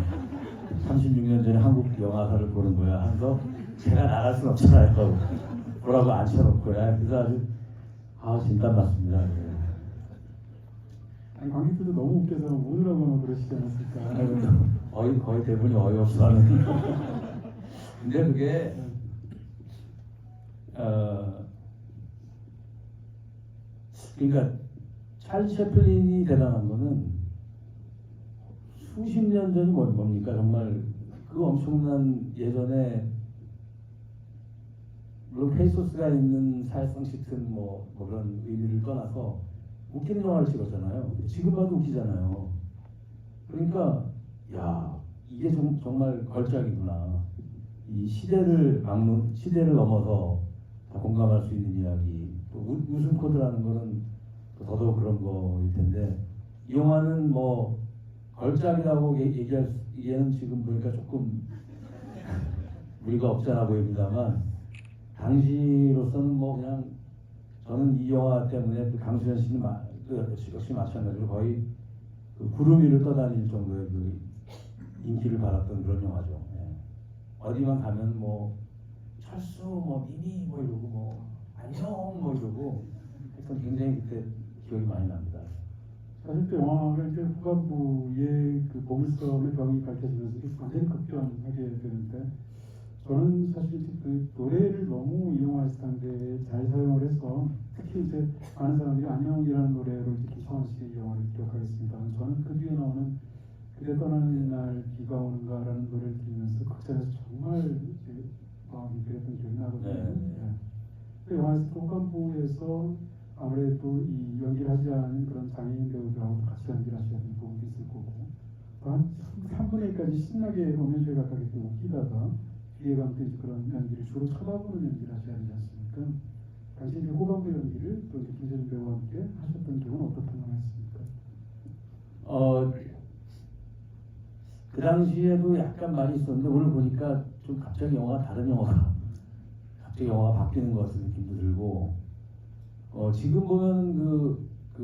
S2: 36년 전에 한국 영화사를 보는 거야. 하면서 제가 나갈 순 없잖아요. 보라고 앉혀놓고야. 그래서 아주 진단 맞습니다. 예.
S1: 아니, 관객들도 너무 웃겨서 우느라고 그러시지 않았을까.
S2: 거의 대부분이 어이없어하는. 근데 그게 그러니까 찰리 채플린이 대단한 거는 수십 년 전이 뭡니까 정말 그 엄청난 예전에 물론 페이소스가 있는 사회성 짙은 뭐 그런 의미를 떠나서 웃기는 영화를 찍었잖아요. 지금 봐도 웃기잖아요. 그러니까 야 이게 정말 걸작이구나. 이 시대를 넘어서 다 공감할 수 있는 이야기. 또 웃음 코드라는 거는 또 더더욱 그런 거일 텐데 이 영화는 뭐 걸작이라고 얘기는 지금 보니까 조금 무리가 없지 않아 보입니다만 당시로서는 뭐 그냥 저는 이 영화 때문에 그 강수현 씨는 역시 마찬가지로 거의 그 구름 위를 떠다닐 정도의 그 인기를 받았던 그런 영화죠. 예. 어디만 가면 뭐 철수 뭐 미니 뭐 이러고 뭐 안녕 뭐 이러고 하여튼 굉장히 그때 기억이 많이 납니다.
S1: 사실 또 영화가 이제 후반부에 그 보물섬의 병이 밝혀지면서 완전히 급변하게 되는데 저는 사실 그 노래를 너무 이 영화에서 상대에 잘 사용을 해서 특히 이제 많은 사람들이 안녕이라는 노래로 이제 김창완 씨의 영화를 기억하겠습니다. 저는 그 뒤에 나오는 그대 떠나는 날 비가 오는가라는 노래를 들으면서 극장에서 정말 이제 마음이 그랬던 기억이 나거든요. 네. 그 영화에서 후반부에서 아무래도 이 연기를 하지 않은 그런 장애인 배우들하고도 같이 연기를 하셔야 되는 부분도 있을 거고 한 3분의 1까지 신나게 오면주에 가깝게 웃기다가 뒤에 가면 또 이제 그런 연기를 주로 쳐다보는 연기를 하셔야 되지 않습니까? 당시 이제 후반부 연기를 또 이제 김세준 배우와 함께 하셨던 기억은 어떻게 생각하셨습니까?
S2: 그 당시에도 약간 많이 있었는데 오늘 보니까 좀 갑자기 다른 영화가 갑자기 영화가 바뀌는 것 같은 느낌도 들고 지금 보면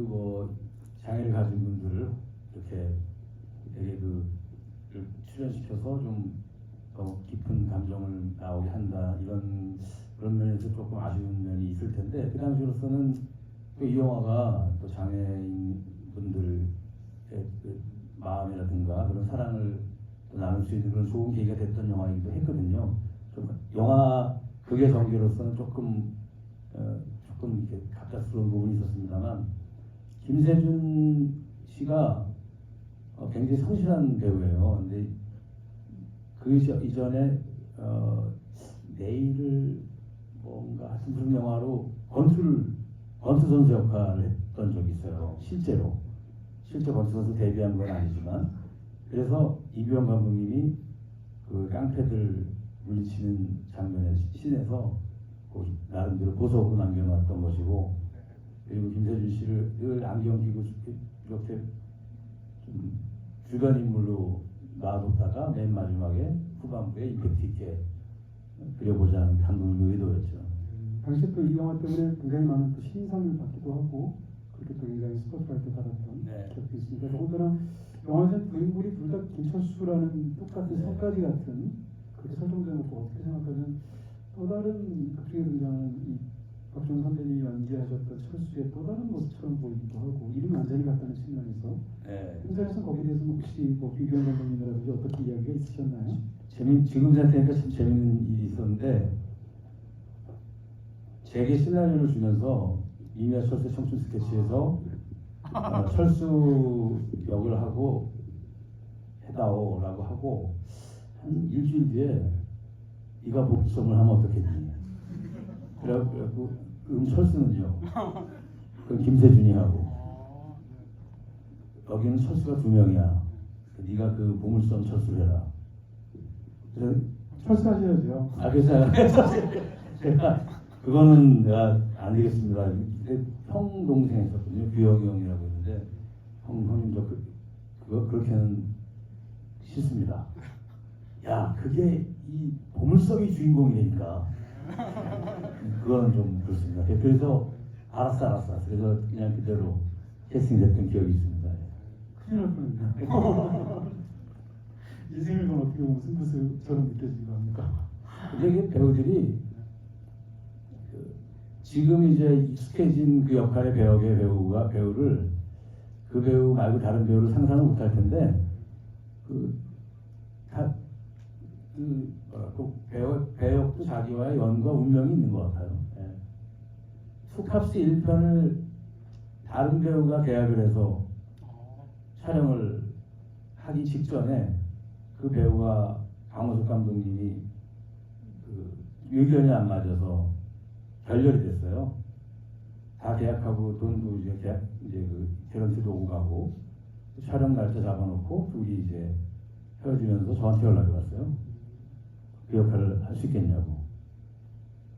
S2: 뭐 장애를 가진 분들을 이렇게 되게 출연시켜서 좀 더 깊은 감정을 나오게 한다 그런 면에서 조금 아쉬운 면이 있을 텐데 그 당시로서는 또 이 영화가 또 장애인 분들의 그 마음이라든가 그런 사랑을 또 나눌 수 있는 그런 좋은 계기가 됐던 영화이기도 했거든요. 좀 영화 극의 전개로서는 조금 이렇게 갑작스러운 부분이 있었습니다만 김세준 씨가 굉장히 성실한 배우예요. 근데 그 이전에 내일을 뭔가 하여튼 그런 영화로 권투 선수 역할을 했던 적이 있어요. 실제 권투 선수 데뷔한 건 아니지만 그래서 이병헌 감독님이 그 깡패들 물리치는 장면에 씬에서 나름대로 보석으로 남겨놨던 것이고 그리고 김세준 씨를 늘 안경 끼고 이렇게 좀 주변 인물로 놔뒀다가 맨 마지막에 후반부에 임팩트 있게 그려보자는 게 감독님의 의도였죠.
S1: 당시 또 이 영화 때문에 굉장히 많은 또 신상을 받기도 하고 그렇게 또 굉장히 스포트라이트 받았던 기억도 있습니다. 더군다나 영화에서 부인물이 둘 다 김철수라는 똑같은
S2: 네.
S1: 성까지 같은 그렇게 설정된 것도 어떻게 생각하면 또 다른 극중에 등장하는 이 박정훈 선배님이 연기하셨던 철수의 또 다른 모습처럼 보이기도 하고 이름이 완전히 같다는 측면에서 현장에서 거기에 대해서 혹시 뭐 비교현 감독님이라든지 어떻게 이야기가 있으셨나요?
S2: 지금 생각하니까 참 재밌는 일이 있었는데 제게 시나리오를 주면서 이미아 철수의 청춘 스케치에서 철수 역을 하고 해다오라고 하고 한 일주일 뒤에 네가 복수성을 하면 어떻겠니? 그래갖고 철수는요. 그럼 김세준이 하고 여기는 철수가 2명이야. 네가 그 보물섬 철수를 해라. 그래서
S1: 철수하셔야죠.
S2: 그래서 제가 그거는 내가 안 되겠습니다. 형 동생 있었거든요. 규영이 형이라고 있는데 형님 그거 그렇게는 싫습니다. 야 그게 이 보물섬이 주인공이니까 그거는 좀 그렇습니다. 그래서 알았어. 그래서 그냥 그대로 캐스팅됐던 기억이 있습니다.
S1: 큰일 날 뻔했네요. 인생을 건 어떻게 보면 승부수처럼 느껴지기도 합니까?
S2: 근데 이게 배우들이 지금 이제 익숙해진 그 역할의 배우를 그 배우 말고 다른 배우를 상상을 못할 텐데 배역도 자기와의 연과 운명이 있는 것 같아요. 예. 투캅스 1편을 다른 배우가 계약을 해서 촬영을 하기 직전에 그 배우와 강호석 감독님이 그 의견이 안 맞아서 결렬이 됐어요. 다 계약하고 돈도 이제 그 개런티도 오고 가고 촬영 날짜 잡아놓고 둘이 이제 헤어지면서 저한테 연락이 왔어요. 그 역할을 할 수 있겠냐고.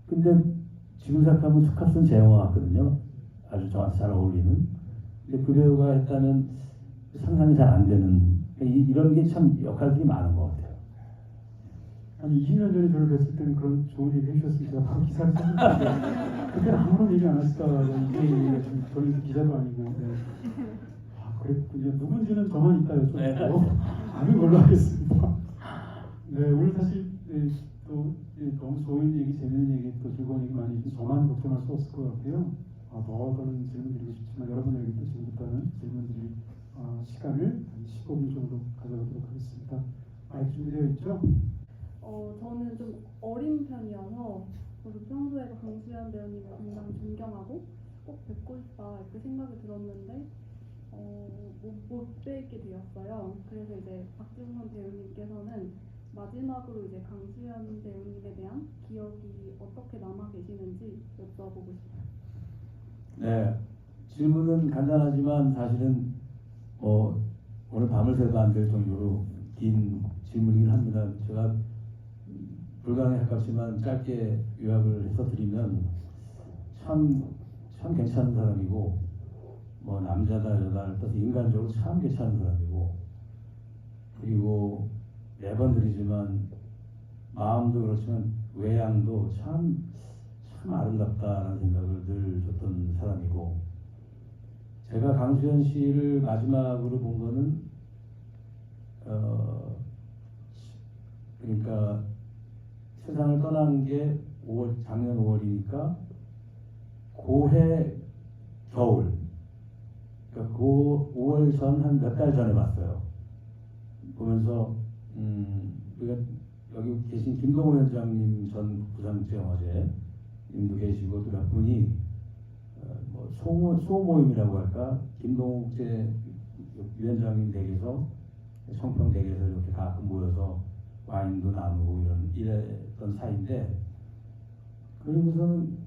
S2: 근데 지금 생각하면 투캅스는 제 영화 같거든요. 아주 저한테 잘 어울리는. 근데 그 배우가 했다면 상상이 잘 안 되는 이런 게 참 역할들이 많은 것 같아요.
S1: 아니 20년 전에 저를 뵀을 때는 그런 좋은 얘기 해주셨으면 제가 바로 기사를 썼는데 그때는 아무런 얘기 안 하시다가 이제 얘기가 좀 저는 기자도 아니고 네. 아 그랬군요. 누군지는 저만 이따 여쭤보고 아는 걸로 하겠습니다. 네 오늘 사실 네, 또 너무 좋은 얘기, 재밌는 얘기, 또 즐거운 얘기 많이 해주셔서 저만 걱정할 수 없을 것 같고요. 더 많은 질문 드리고 싶지만 여러분에게 또 지금부터는 질문 드릴 시간을 한 15분 정도 가져보도록 하겠습니다. 마이크 준비되어 있죠?
S3: 저는 좀 어린 편이어서 저도 평소에 강수연 배우님을 굉장히 존경하고 꼭 뵙고 싶다 이렇게 생각이 들었는데 못 뵙게 되었어요. 그래서 이제 박지훈 배우님께서는 마지막으로 이제 강수연 배우님에 대한 기억이 어떻게 남아 계시는지 여쭤보고 싶어요.
S2: 네, 질문은 간단하지만 사실은 오늘 밤을 새도 안 될 정도로 긴 질문이긴 합니다. 제가 불가능에 가깝지만 짧게 요약을 해서 드리면 참 괜찮은 사람이고 뭐 남자다 여자를 떠서 인간적으로 참 괜찮은 사람이고 그리고 매번 드리지만 마음도 그렇지만 외양도 참 아름답다라는 생각을 늘 줬던 사람이고 제가 강수연 씨를 마지막으로 본 거는 그러니까 세상을 떠난 게 작년 5월이니까 고해 겨울 그러니까 그 5월 전 한 몇 달 전에 봤어요. 보면서 우리가 여기 계신 김동호 위원장님 전 부산국제영화제 님도 계시고 또 몇 분이 뭐 수호 모임이라고 할까 김동호 국제 위원장님 댁에서 청평 댁에서 이렇게 가끔 모여서 와인도 나누고 이랬던 사이인데 그리고서는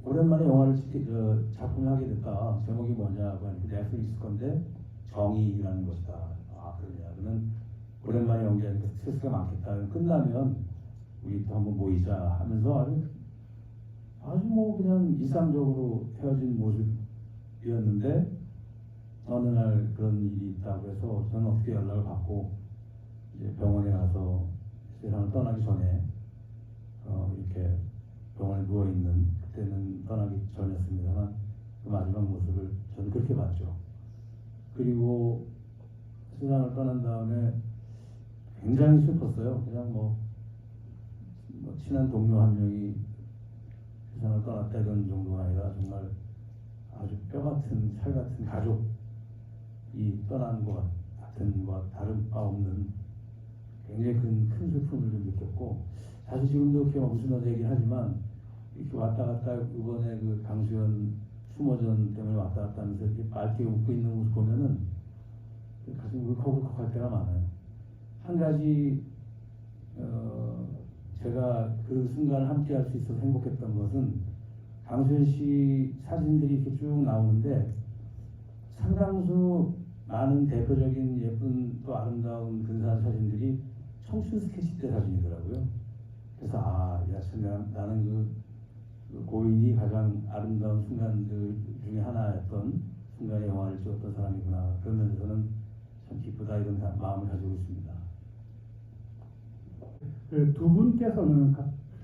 S2: 오랜만에 영화를 작품을 하게 됐다. 제목이 뭐냐고 하니까 넷플릭스 건데 정의라는 것이다. 아 그러냐. 그러면 오랜만에 연기하니까 스트레스가 많겠다. 끝나면 우리 또 한번 모이자 하면서 아주 뭐 그냥 일상적으로 헤어진 모습이었는데 어느 날 그런 일이 있다고 해서 저는 어떻게 연락을 받고 이제 병원에 가서 세상을 떠나기 전에 이렇게 병원에 누워 있는 그때는 떠나기 전이었습니다만 그 마지막 모습을 저는 그렇게 봤죠. 그리고 세상을 떠난 다음에 굉장히 슬펐어요. 그냥 뭐 친한 동료 한 명이 세상을 떠났다 이런 정도가 아니라 정말 아주 뼈같은 살같은 가족이 떠나는 것 같은 것과 다른 바 없는 굉장히 큰 슬픔을 좀 느꼈고 사실 지금도 이렇게 웃으면서 얘기를 하지만 이렇게 왔다 갔다 이번에 그 강수연 추모전 때문에 왔다 갔다 하면서 이렇게 맑게 웃고 있는 모습 보면은 가슴이 울컥울컥할 때가 많아요. 한 가지 제가 그 순간을 함께 할 수 있어서 행복했던 것은 강수연 씨 사진들이 이렇게 쭉 나오는데 상당수 많은 대표적인 예쁜 또 아름다운 근사한 사진들이 청춘 스케치 때 사진이더라고요. 그래서 나는 그 고인이 가장 아름다운 순간들 중에 하나였던 순간의 영화를 찍었던 사람이구나. 그러면서 저는 참 기쁘다 이런 마음을 가지고 있습니다.
S1: 두 분께서는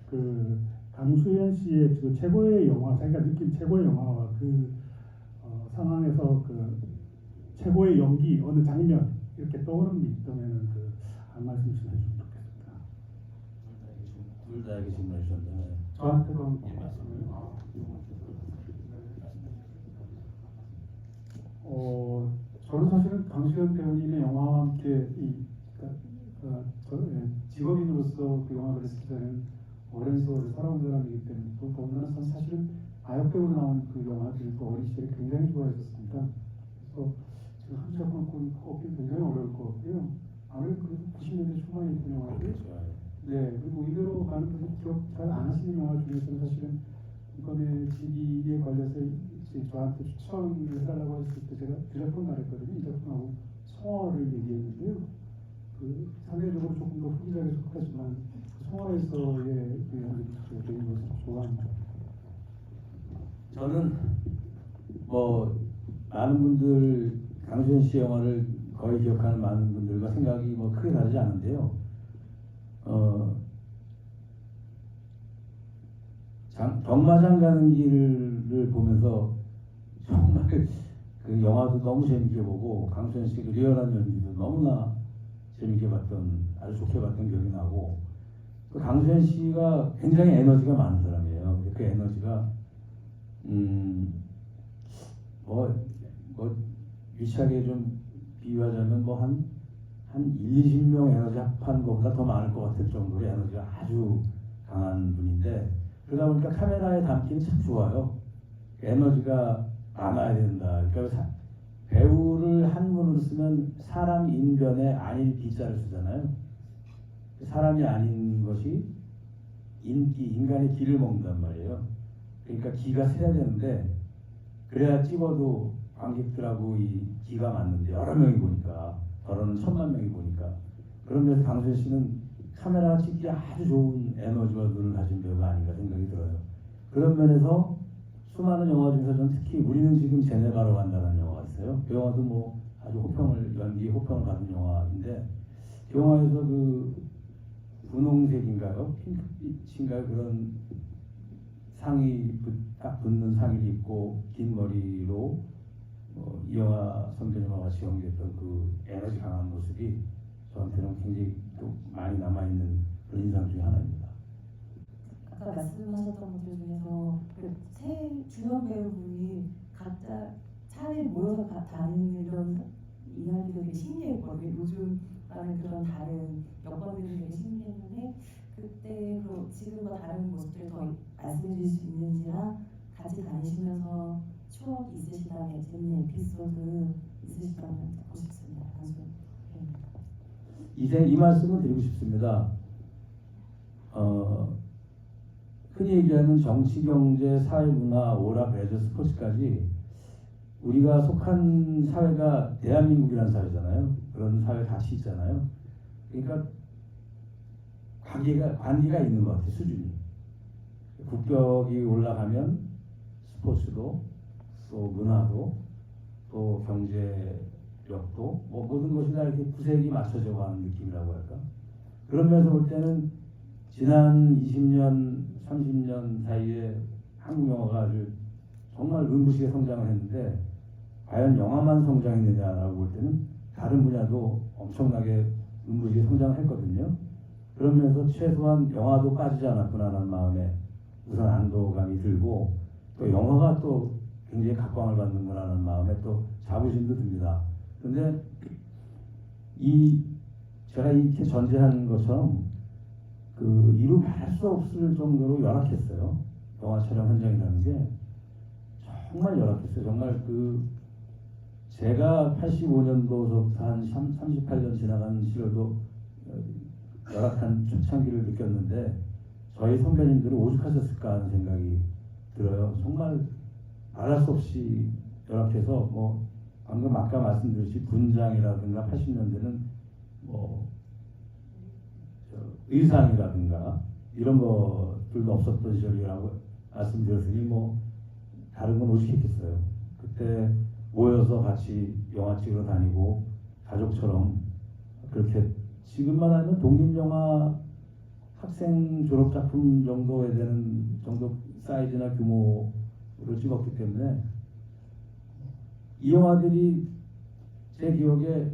S1: 그 강수연 씨의 그 최고의 영화, 자기가 느낀 최고의 영화와 그 상황에서 그 최고의 연기 어느 장면 이렇게 떠오르면은 한 말씀 좀 해주면 좋겠습니다.
S2: 둘 다에게 질문해 주셨네요.
S1: 저한테도
S2: 예, 말씀을.
S1: 저는 사실은 강수현 배우님의 영화와 함께 직업인으로서 그 영화를 했을 때는 오랜 세월을 살아온 사람이기 때문에 또 더군다나 사실은 아역 배우로 나온 그 영화들도 어린 시절에 굉장히 좋아했었습니다. 그래서 지금 한 작품 꼽기 굉장히 어려울 것 같고요. 아무래도 그래도 90년대 초반에 있던 영화들, 네, 그리고 의외로 많은 분들이 기억 잘 안 하시는 영화 중에서는 사실은 이번에 지기에 걸려서 저한테 추천을 해달라고 했을 때 제가 그 작품 말했거든요. 이 작품하고 성화를 얘기했는데요. 그 상대적으로 조금 더 후기작에 속하지만 성화에서의 그 연기를 개인적으로 좋아합니다.
S2: 저는 뭐 많은 분들 강수현 씨 영화를 거의 기억하는 많은 분들과 생각이 뭐 크게 다르지 않은데요. 경마장 가는 길을 보면서 정말 그 영화도 너무 재밌게 보고 강수현 씨 그 리얼한 연기도 너무나 재밌게 봤던, 아주 좋게 봤던 기억이 나고, 그 강수현 씨가 굉장히 에너지가 많은 사람이에요. 근데 그 에너지가 뭐 유치하게 좀 비유하자면 뭐 한 1, 20명 에너지 합한 것보다 더 많을 것 같을 정도로 에너지가 아주 강한 분인데, 그러다 보니까 카메라에 담기는 참 좋아요. 에너지가 많아야 된다. 그러니까 배우를 한문으로 쓰면 사람 인변에 아닐 비자를 쓰잖아요. 사람이 아닌 것이 인간의 기를 먹는단 말이에요. 그러니까 기가 세야 되는데, 그래야 찍어도 관객들하고 이 기가 맞는데, 여러 명이 보니까, 더러는 1000만 명이 보니까. 그런 면에서 강수현 씨는 카메라 찍기 아주 좋은 에너지와 눈을 가진 배우가 아닌가 생각이 들어요. 그런 면에서 수많은 영화 중에서 저는 특히 우리는 지금 제네바로 간다는 영화가 있어요. 그 영화도 뭐 아주 연기 호평을 받은 영화인데, 그 영화에서 그 분홍색인가요? 핑크빛인가요? 그런 상의 딱 붙는 상의를 입고 긴 머리로 이영하 선배님과 같이 연기했던 그 에너지 강한 모습이 저한테는 굉장히 또 많이 남아있는 그런 인상 중에 하나입니다.
S4: 아까 말씀하셨던 것들 중에서 그 세 주연 배우분이 각자 차례 모여서 다니는 이런 이야기도 되게 신기했거든요. 요즘과는 그런 다른 여건들이 되게 신기했는데, 그때 지금과 다른 모습들을 더 말씀해 주실 수 있는지랑 같이 다니시면서 추억 있으시다면, 재밌는 에피소드 있으시다면 듣고 싶습니다.
S2: 이 말씀을 드리고 싶습니다. 흔히 얘기하는 정치, 경제, 사회문화, 오락, 레저, 스포츠까지 우리가 속한 사회가 대한민국이라는 사회잖아요. 그런 사회 가치 있잖아요. 그러니까 관계가 있는 것 같아요. 수준이. 국격이 올라가면 스포츠도, 또 문화도, 또 경제력도, 뭐 모든 것이 다 이렇게 구색이 맞춰져 가는 느낌이라고 할까. 그런 면에서 볼 때는 지난 20년, 30년 사이에 한국 영화가 아주 정말 눈부시게 성장을 했는데, 과연 영화만 성장했느냐라고 볼 때는 다른 분야도 엄청나게 눈부시게 성장을 했거든요. 그러면서 최소한 영화도 빠지지 않았구나라는 마음에 우선 안도감이 들고, 또 영화가 또 굉장히 각광을 받는구나라는 마음에 또 자부심도 듭니다. 그런데 제가 이렇게 전제하는 것처럼 이루 말할 수 없을 정도로 열악했어요. 영화 촬영 현장이라는 게 정말 열악했어요. 정말 제가 85년도서부터 한 38년 지나간 시절도 열악한 초창기를 느꼈는데, 저희 선배님들은 오죽하셨을까 하는 생각이 들어요. 정말 말할 수 없이 열악해서, 뭐 방금 아까 말씀드렸듯이 분장이라든가 80년대는 뭐 의상이라든가 이런 것들도 없었던 시절이라고 말씀드렸으니 뭐 다른 건 오죽했겠어요. 그때 모여서 같이 영화 찍으러 다니고 가족처럼 그렇게, 지금만 하면 독립영화 학생 졸업작품 정도에 되는 정도 사이즈나 규모로 찍었기 때문에 이 영화들이 제 기억에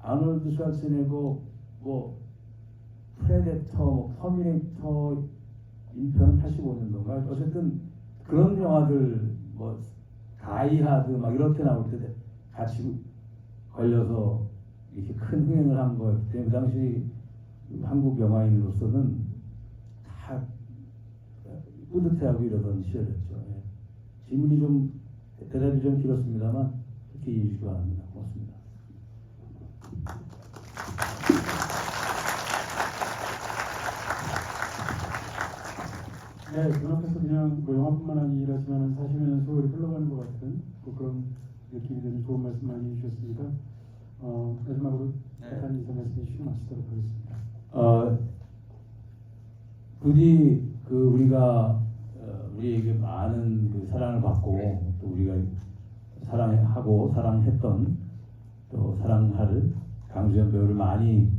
S2: 아놀드 슈왈츠네거 뭐 프레데터, 뭐 터미네이터 인편 85년도인가 어쨌든 그런 영화들 뭐 다이하드 막 이렇게 나올 때 같이 걸려서 이렇게 큰 흥행을 한 거였기 때문에 그 당시 한국 영화인으로서는 다 뿌듯해하고 이러던 시절이었죠. 예. 질문이 좀 대답이 좀 길었습니다만 그렇게 이해해 주시기 바랍니다. 고맙습니다.
S1: 네, 눈앞에서 그냥 뭐 영화뿐만 아니라지만 사실은 세월이 흘러가는 것 같은 뭐 그런 느낌이 드는 좋은 말씀 많이 해주셨습니다. 마지막으로 약간 인사 말씀 해주시고 마치도록 하겠습니다.
S2: 부디 그 우리가 우리에게 많은 그 사랑을 받고 또 우리가 사랑하고 사랑했던 또 사랑할 강수현 배우를 많이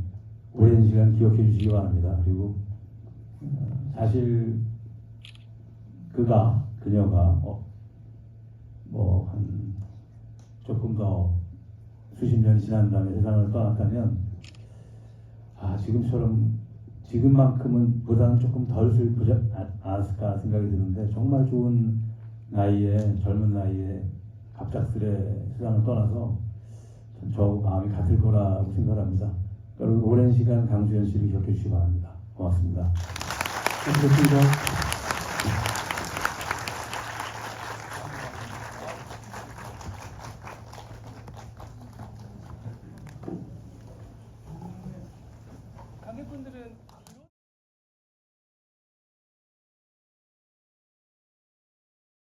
S2: 오랜 시간 기억해 주시기 바랍니다. 그리고 사실 그녀가 뭐 한 조금 더 수십 년이 지난 다음에 세상을 떠났다면 지금만큼은 보다는 조금 덜 슬프지 않았을까 생각이 드는데 정말 좋은 나이에 젊은 나이에 갑작스레 세상을 떠나서 저 마음이 같을 거라고 생각합니다. 여러분 오랜 시간 강수현 씨를 기억해 주시기 바랍니다. 고맙습니다.
S1: 고맙습니다.